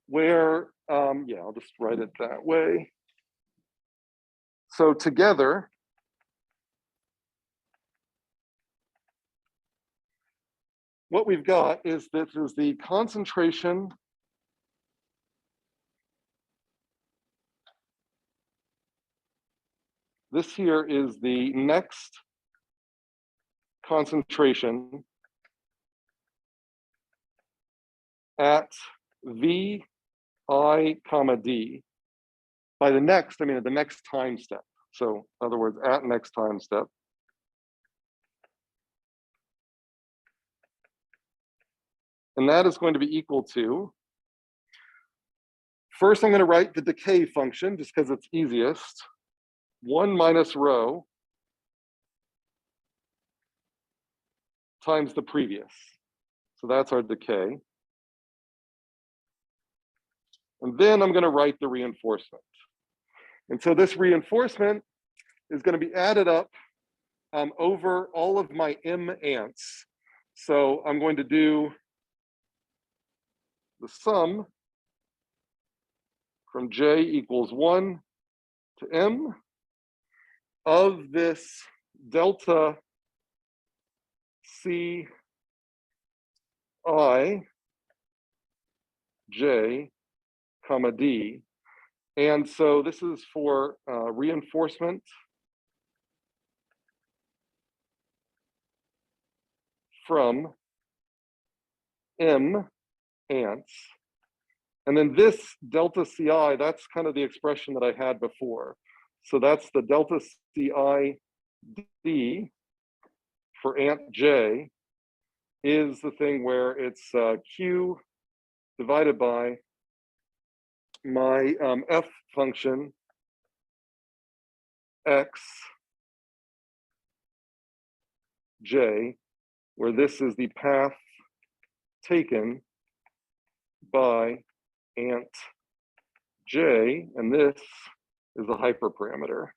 where, yeah, I'll just write it that way. So together, what we've got is this is the concentration this here is the next concentration at V, I, comma, D. By the next, I mean at the next time step. So in other words, at next time step. And that is going to be equal to, first I'm going to write the decay function just because it's easiest. 1 minus rho times the previous. So that's our decay. And then I'm going to write the reinforcement. And so this reinforcement is going to be added up over all of my M ants. So I'm going to do the sum from J equals 1 to M of this delta C I J comma D. And so this is for reinforcement from M ants. And then this delta CI, that's kind of the expression that I had before. So that's the delta CI D for ant J is the thing where it's Q divided by my F function X J, where this is the path taken by ant J, and this is the hyperparameter.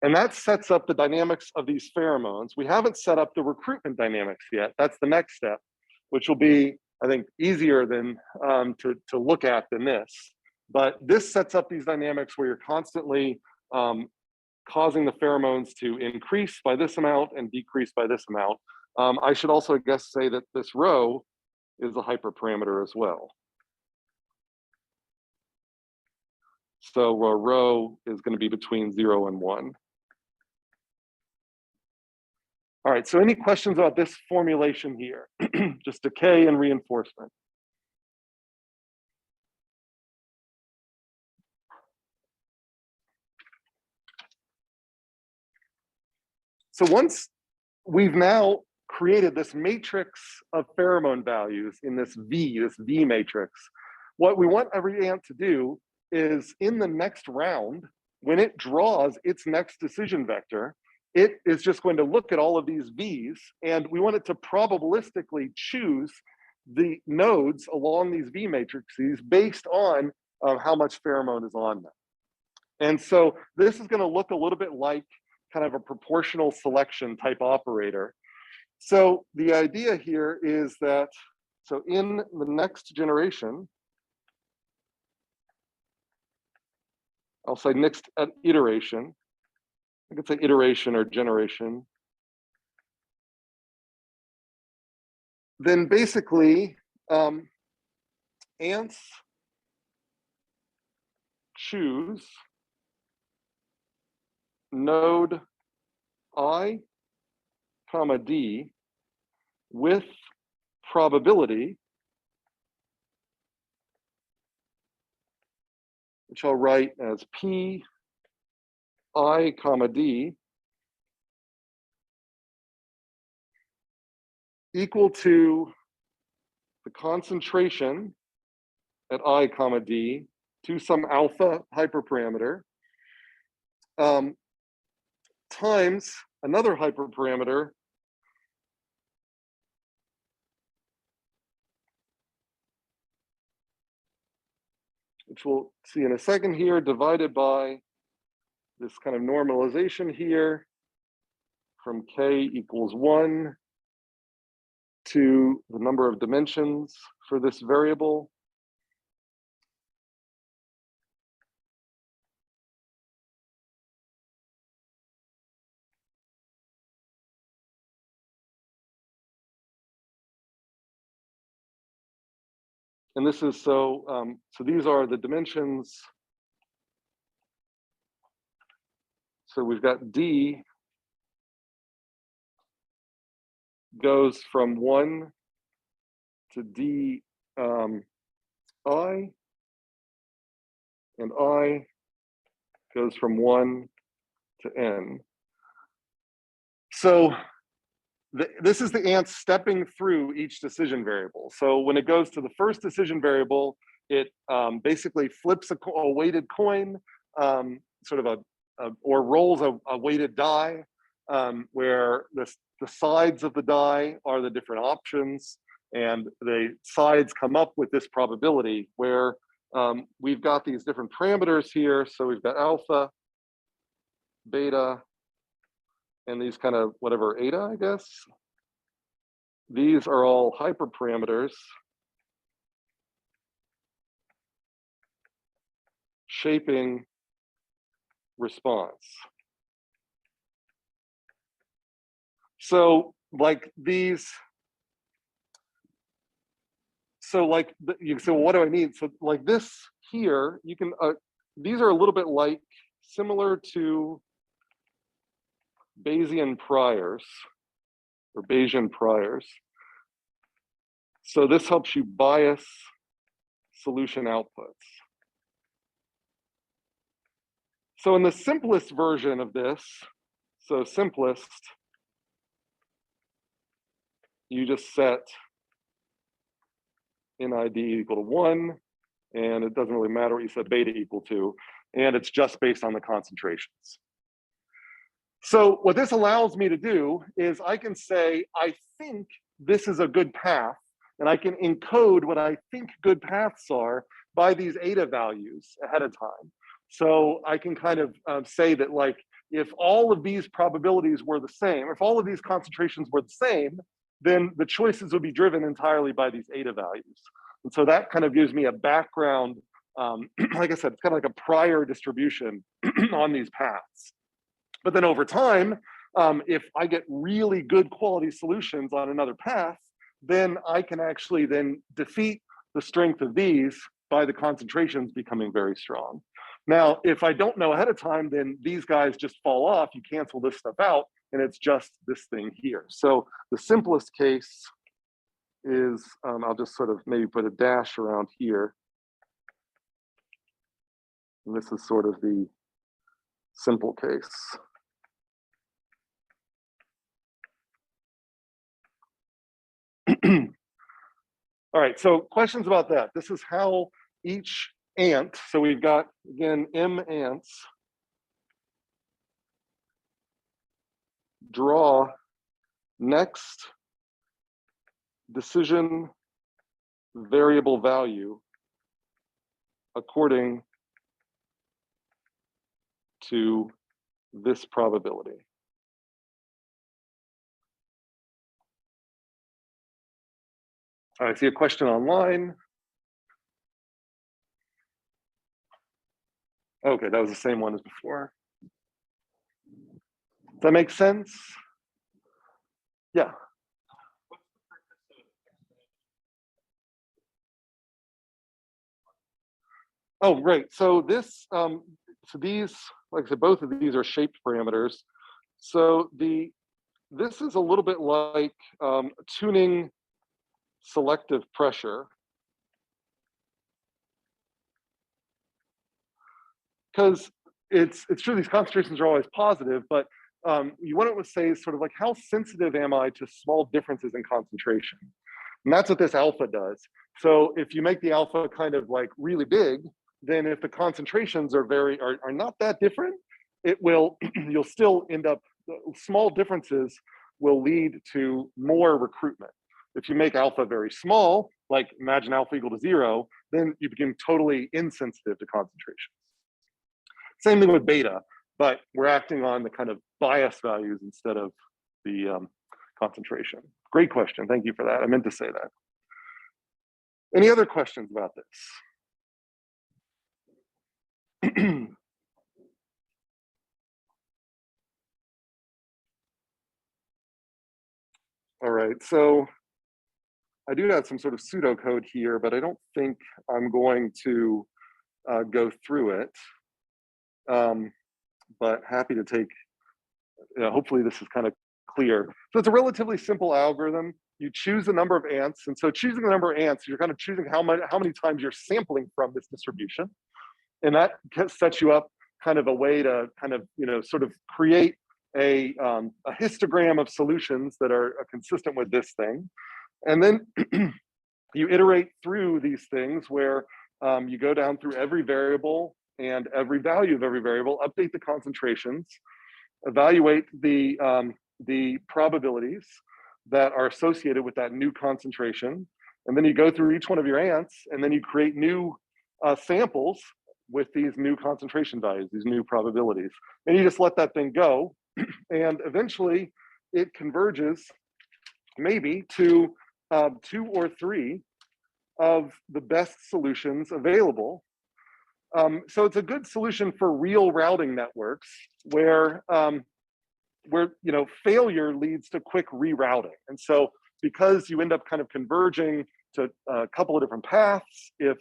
And that sets up the dynamics of these pheromones. We haven't set up the recruitment dynamics yet. That's the next step, which will be, I think, easier than to look at than this. But this sets up these dynamics where you're constantly causing the pheromones to increase by this amount and decrease by this amount. I should also, I guess, say that this rho is a hyperparameter as well. So rho is going to be between 0 and 1. All right, so any questions about this formulation here? Just decay and reinforcement. So once we've now created this matrix of pheromone values in this V matrix, what we want every ant to do is in the next round, when it draws its next decision vector, it is just going to look at all of these V's, and we want it to probabilistically choose the nodes along these V matrices based on how much pheromone is on them. And so this is going to look a little bit like kind of a proportional selection type operator. So the idea here is that, so in the next generation, I'll say next iteration, I could say iteration or generation, then basically ants choose node I, comma D with probability, which I'll write as P I, comma D, equal to the concentration at I, comma D to some alpha hyperparameter times another hyperparameter which we'll see in a second here, divided by this kind of normalization here from K equals 1 to the number of dimensions for this variable. And this is so these are the dimensions. So we've got D goes from 1 to D I, and I goes from 1 to N. So this is the ant stepping through each decision variable. So when it goes to the first decision variable, it basically flips a weighted coin, sort of or rolls a weighted die, where the sides of the die are the different options, and the sides come up with this probability where we've got these different parameters here. So we've got alpha, beta, and these kind of whatever eta, I guess. These are all hyperparameters shaping response. So like these, so like, so what do I mean? So like this here, you can, these are a little bit like similar to Bayesian priors or Bayesian priors. So this helps you bias solution outputs. So in the simplest version of this, so simplest, you just set NID equal to 1, and it doesn't really matter what you set beta equal to, and it's just based on the concentrations. So what this allows me to do is I can say, I think this is a good path, and I can encode what I think good paths are by these eta values ahead of time. So I can kind of say that like, if all of these probabilities were the same, if all of these concentrations were the same, then the choices would be driven entirely by these eta values. And so that kind of gives me a background, like I said, it's kind of like a prior distribution on these paths. But then over time, if I get really good quality solutions on another path, then I can actually then defeat the strength of these by the concentrations becoming very strong. Now, if I don't know ahead of time, then these guys just fall off, you cancel this stuff out, and it's just this thing here. So the simplest case is, I'll just sort of maybe put a dash around here. And this is sort of the simple case. All right, so questions about that. This is how each ant, so we've got, again, M ants, draw next decision variable value according to this probability. All right, I see a question online. Okay, that was the same one as before. Does that make sense? Yeah. What's the purpose of Oh, right. So this, so these, like I said, both of these are shaped parameters. So this is a little bit like tuning selective pressure, because it's true these concentrations are always positive, but you want to say sort of like, how sensitive am I to small differences in concentration? And that's what this alpha does. So if you make the alpha kind of like really big, then if the concentrations are not that different, it will, you'll still end up, small differences will lead to more recruitment. If you make alpha very small, like imagine alpha equal to 0, then you become totally insensitive to concentration. Same thing with beta, but we're acting on the kind of bias values instead of the concentration. Great question. Thank you for that. I meant to say that. Any other questions about this? All right, so I do have some sort of pseudocode here, but I don't think I'm going to go through it. But happy to take, hopefully this is kind of clear. So it's a relatively simple algorithm. You choose the number of ants, and so choosing the number of ants, you're kind of choosing how many times you're sampling from this distribution, and that sets you up kind of a way to kind of sort of create a histogram of solutions that are consistent with this thing, and then you iterate through these things where you go down through every variable and every value of every variable, update the concentrations, evaluate the probabilities that are associated with that new concentration, and then you go through each one of your ants, and then you create new samples with these new concentration values, these new probabilities, and you just let that thing go, and eventually it converges maybe to 2 or 3 of the best solutions available. So it's a good solution for real routing networks where failure leads to quick rerouting. And so because you end up kind of converging to a couple of different paths, if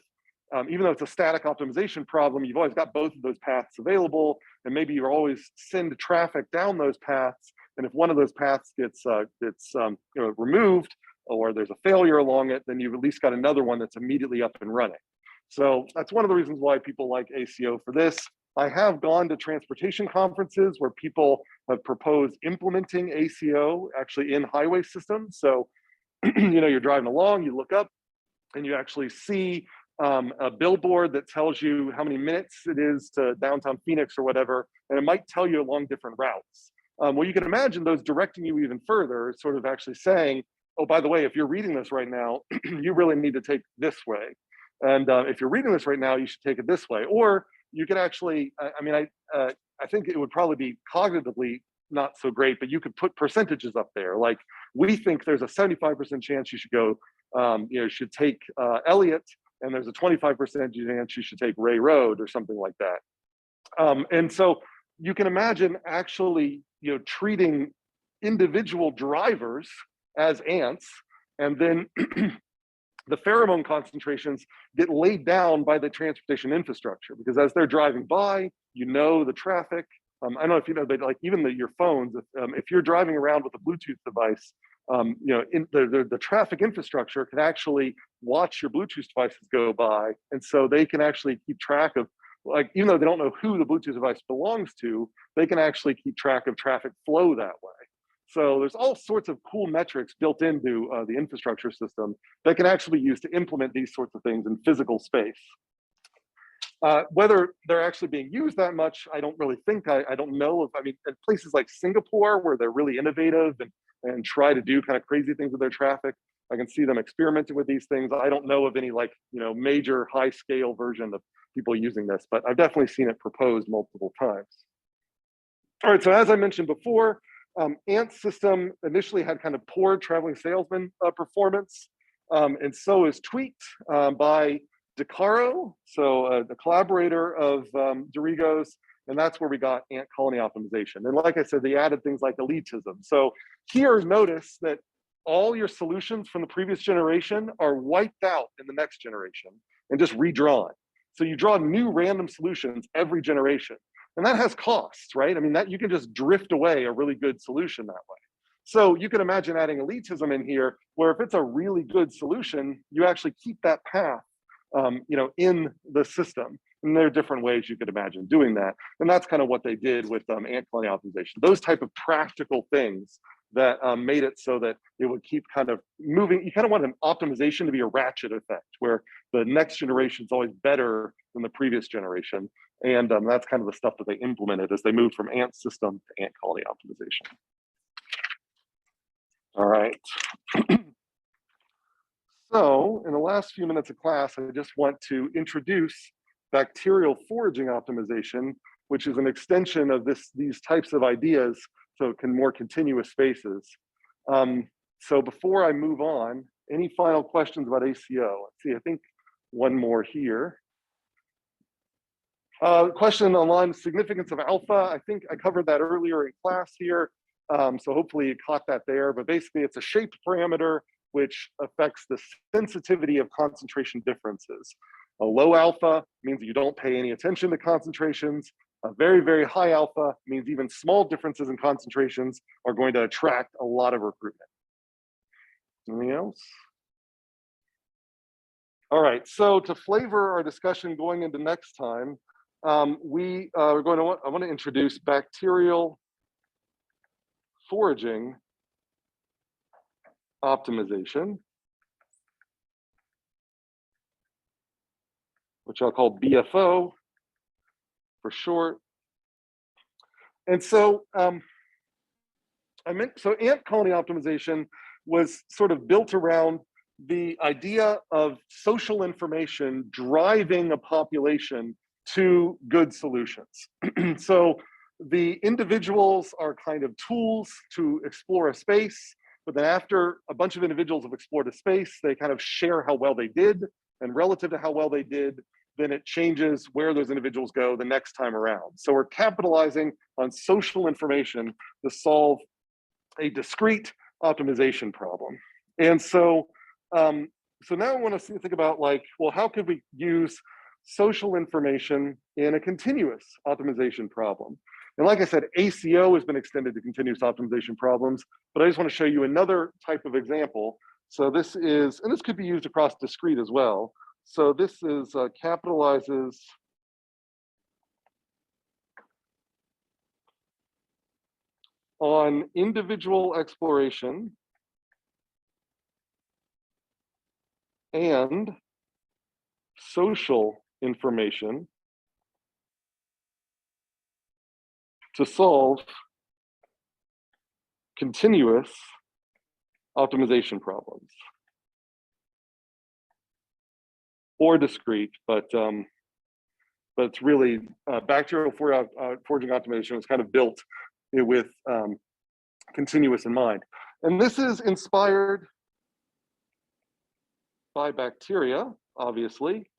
even though it's a static optimization problem, you've always got both of those paths available, and maybe you always send traffic down those paths. And if one of those paths gets removed, or there's a failure along it, then you've at least got another one that's immediately up and running. So that's one of the reasons why people like ACO for this. I have gone to transportation conferences where people have proposed implementing ACO actually in highway systems. So, you're driving along, you look up, and you actually see a billboard that tells you how many minutes it is to downtown Phoenix or whatever, and it might tell you along different routes. Well, you can imagine those directing you even further, sort of actually saying, oh, by the way, if you're reading this right now, you really need to take this way. And if you're reading this right now, you should take it this way. Or you could actually, I think it would probably be cognitively not so great, but you could put percentages up there. Like, we think there's a 75% chance you should go, should take Elliott, and there's a 25% chance you should take Ray Road or something like that. And so you can imagine actually, treating individual drivers as ants, and then the pheromone concentrations get laid down by the transportation infrastructure, because as they're driving by, the traffic. I don't know if you know, but like even your phones, if you're driving around with a Bluetooth device, in the traffic infrastructure can actually watch your Bluetooth devices go by, and so they can actually keep track of, like, even though they don't know who the Bluetooth device belongs to, they can actually keep track of traffic flow that way. So there's all sorts of cool metrics built into the infrastructure system that can actually be used to implement these sorts of things in physical space. Whether they're actually being used that much, I don't really think. I don't know if, at places like Singapore, where they're really innovative and try to do kind of crazy things with their traffic, I can see them experimenting with these things. I don't know of any major high scale version of people using this, but I've definitely seen it proposed multiple times. All right, so as I mentioned before, Ant's system initially had kind of poor traveling salesman performance, and so is tweaked by DeCaro, so the collaborator of Dorigo's, and that's where we got ant colony optimization. And like I said, they added things like elitism. So here, notice that all your solutions from the previous generation are wiped out in the next generation and just redrawn. So you draw new random solutions every generation. And that has costs, right? I mean, that you can just drift away a really good solution that way. So you can imagine adding elitism in here, where if it's a really good solution, you actually keep that path, in the system. And there are different ways you could imagine doing that. And that's kind of what they did with ant colony optimization. Those type of practical things that made it so that it would keep kind of moving. You kind of want an optimization to be a ratchet effect, where the next generation is always better than the previous generation. And that's kind of the stuff that they implemented as they moved from ant system to ant colony optimization. All right. So in the last few minutes of class, I just want to introduce bacterial foraging optimization, which is an extension of these types of ideas, so it can more continuous spaces. So before I move on, any final questions about ACO? Let's see, I think one more here. Question on significance of alpha. I think I covered that earlier in class here. So hopefully you caught that there, but basically it's a shaped parameter which affects the sensitivity of concentration differences. A low alpha means you don't pay any attention to concentrations. A very, very high alpha means even small differences in concentrations are going to attract a lot of recruitment. Anything else? All right, so to flavor our discussion going into next time, I want to introduce bacterial foraging optimization, which I'll call BFO for short. And so ant colony optimization was sort of built around the idea of social information driving a population to good solutions. So the individuals are kind of tools to explore a space, but then after a bunch of individuals have explored a space, they kind of share how well they did, and relative to how well they did, then it changes where those individuals go the next time around. So we're capitalizing on social information to solve a discrete optimization problem. And so, so now I want to think about well, how could we use social information in a continuous optimization problem? And like I said, ACO has been extended to continuous optimization problems, but I just want to show you another type of example. So this is, and this could be used across discrete as well. So this is capitalizes on individual exploration and social information to solve continuous optimization problems, or discrete, but it's really bacterial foraging optimization was kind of built with continuous in mind. And this is inspired by bacteria, obviously.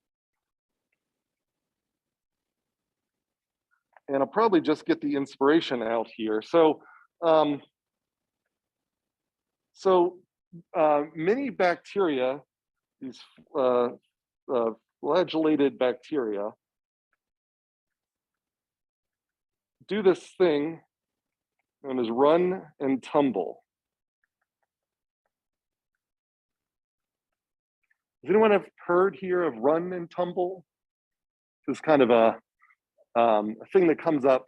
And I'll probably just get the inspiration out here. So, many bacteria, these flagellated bacteria, do this thing known as run and tumble. Does anyone have heard here of run and tumble? This is kind of a thing that comes up,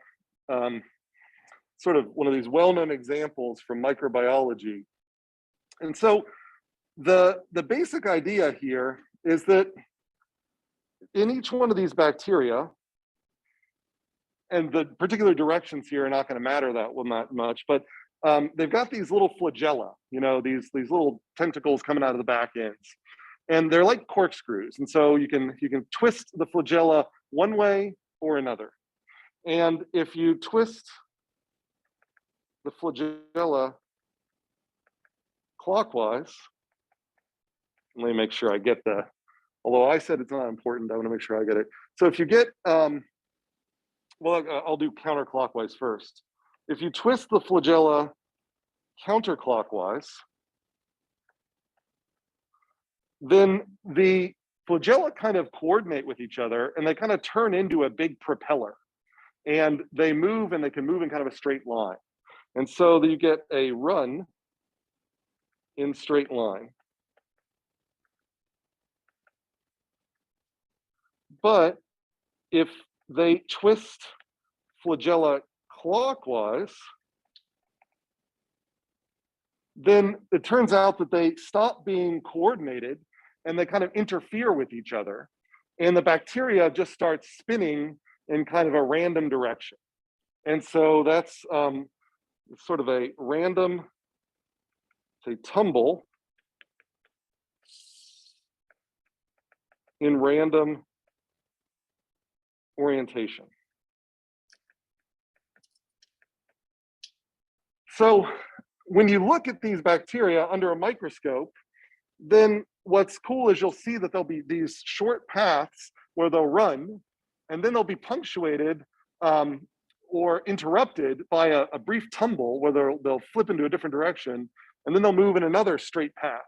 sort of one of these well-known examples from microbiology. And so the basic idea here is that in each one of these bacteria, and the particular directions here are not going to matter that much, but they've got these little flagella, these little tentacles coming out of the back ends, and they're like corkscrews. And so you can twist the flagella one way or another. And if you twist the flagella clockwise, let me make sure I get although I said it's not important, I want to make sure I get it. So if you get, well, I'll do counterclockwise first. If you twist the flagella counterclockwise, then the flagella kind of coordinate with each other, and they kind of turn into a big propeller. And they move, and they can move in kind of a straight line. And so you get a run in straight line. But if they twist flagella clockwise, then it turns out that they stop being coordinated and they kind of interfere with each other. And the bacteria just start spinning in kind of a random direction. And so that's sort of a random, say, tumble in random orientation. So when you look at these bacteria under a microscope, then what's cool is you'll see that there'll be these short paths where they'll run, and then they'll be punctuated or interrupted by a brief tumble where they'll flip into a different direction, and then they'll move in another straight path.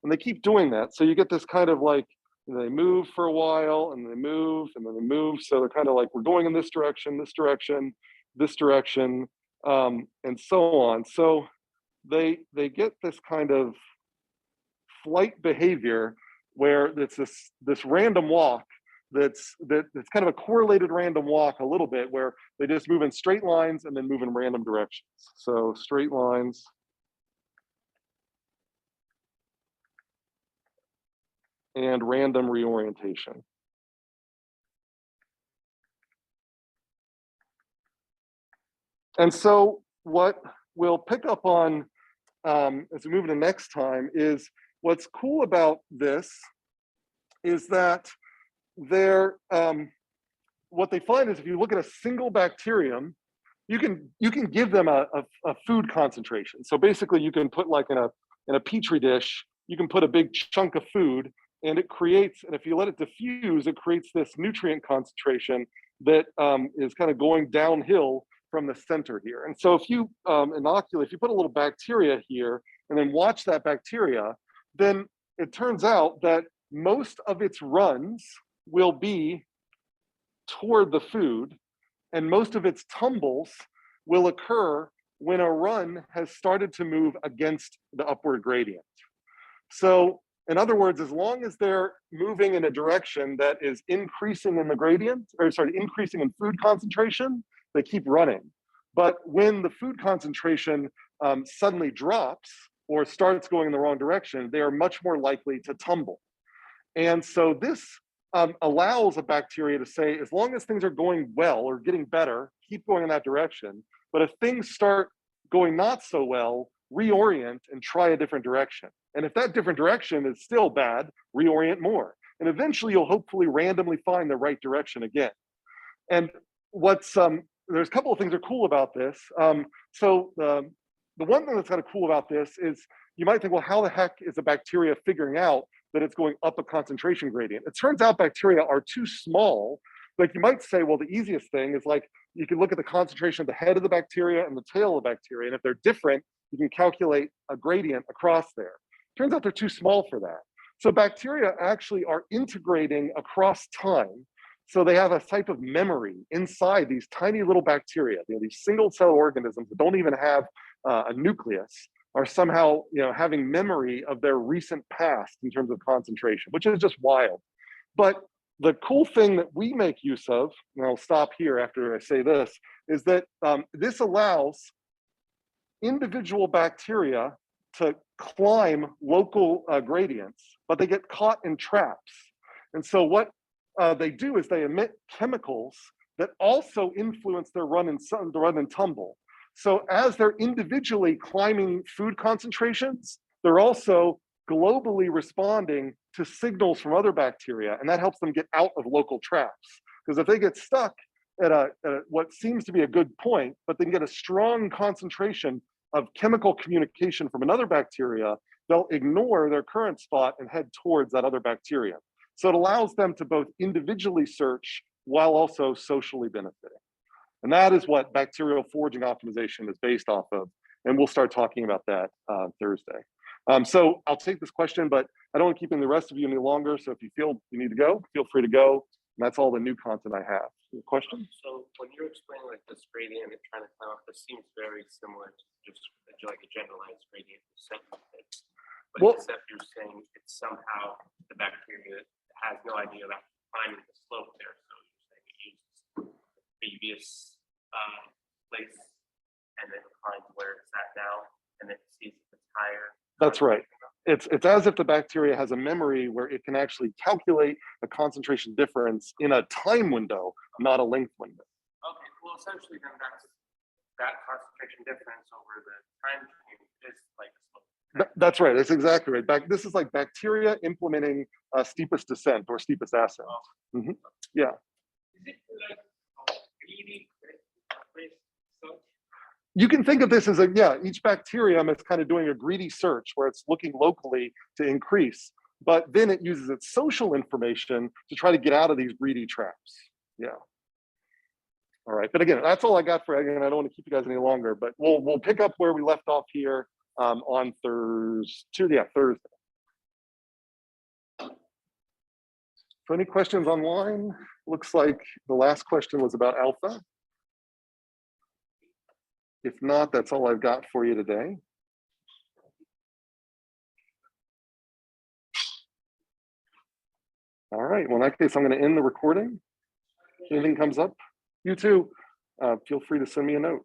And they keep doing that. So you get this kind of like, they move for a while, and they move, and then they move. So they're kind of like, we're going in this direction, this direction, this direction, and so on. So they get this kind of flight behavior where it's this random walk that's kind of a correlated random walk a little bit, where they just move in straight lines and then move in random directions. So straight lines and random reorientation. And so what we'll pick up on as we move into next time is, what's cool about this is that what they find is, if you look at a single bacterium, you can give them a food concentration. So basically you can put, like, in a petri dish, you can put a big chunk of food, and it creates, and if you let it diffuse, it creates this nutrient concentration that is kind of going downhill from the center here. And so if you inoculate, if you put a little bacteria here and then watch that bacteria, then it turns out that most of its runs will be toward the food, and most of its tumbles will occur when a run has started to move against the upward gradient. So in other words, as long as they're moving in a direction that is increasing in the gradient, or sorry, increasing in food concentration, they keep running. But when the food concentration suddenly drops or starts going in the wrong direction, they are much more likely to tumble. And so this allows a bacteria to say, as long as things are going well or getting better, keep going in that direction. But if things start going not so well, reorient and try a different direction. And if that different direction is still bad, reorient more. And eventually you'll hopefully randomly find the right direction again. And there's a couple of things that are cool about this. So the one thing that's kind of cool about this is, you might think, well, how the heck is a bacteria figuring out that it's going up a concentration gradient? It turns out bacteria are too small. Like, you might say, well, the easiest thing is, like, you can look at the concentration of the head of the bacteria and the tail of the bacteria. And if they're different, you can calculate a gradient across there. Turns out they're too small for that. So bacteria actually are integrating across time. So they have a type of memory inside these tiny little bacteria. These single cell organisms that don't even have a nucleus are somehow, having memory of their recent past in terms of concentration, which is just wild. But the cool thing that we make use of, and I'll stop here after I say this, is that this allows individual bacteria to climb local gradients, but they get caught in traps. And so what they do is they emit chemicals that also influence their run and tumble. So as they're individually climbing food concentrations, they're also globally responding to signals from other bacteria, and that helps them get out of local traps. Because if they get stuck at what seems to be a good point, but they can get a strong concentration of chemical communication from another bacteria, they'll ignore their current spot and head towards that other bacteria. So it allows them to both individually search while also socially benefiting. And that is what bacterial foraging optimization is based off of. And we'll start talking about that Thursday. So I'll take this question, but I don't want to keep in the rest of you any longer. So if you feel you need to go, feel free to go. And that's all the new content I have. Question? So when you're explaining like this gradient and trying to climb up, this seems very similar to just like a generalized gradient segment. But Well, except you're saying it's somehow the bacteria has no idea about finding the slope there. So you're saying it uses the previous place and then finds where it's at now and then sees if it's higher. That's right. It's as if the bacteria has a memory where it can actually calculate the concentration difference in a time window, not a length window. Okay, well, essentially then that concentration difference over the time frame is like a slope. That's right. That's exactly right. This is like bacteria implementing steepest descent or steepest ascent. Mm-hmm. Yeah. Is it like greedy search? You can think of this as each bacterium is kind of doing a greedy search where it's looking locally to increase, but then it uses its social information to try to get out of these greedy traps. Yeah. All right, but again, that's all I got for again. I don't want to keep you guys any longer, but we'll pick up where we left off here on Thursday. Yeah, Thursday. So any questions online? Looks like the last question was about alpha. If not, that's all I've got for you today. All right, well, in that case, I'm going to end the recording. If anything comes up, you too, feel free to send me a note.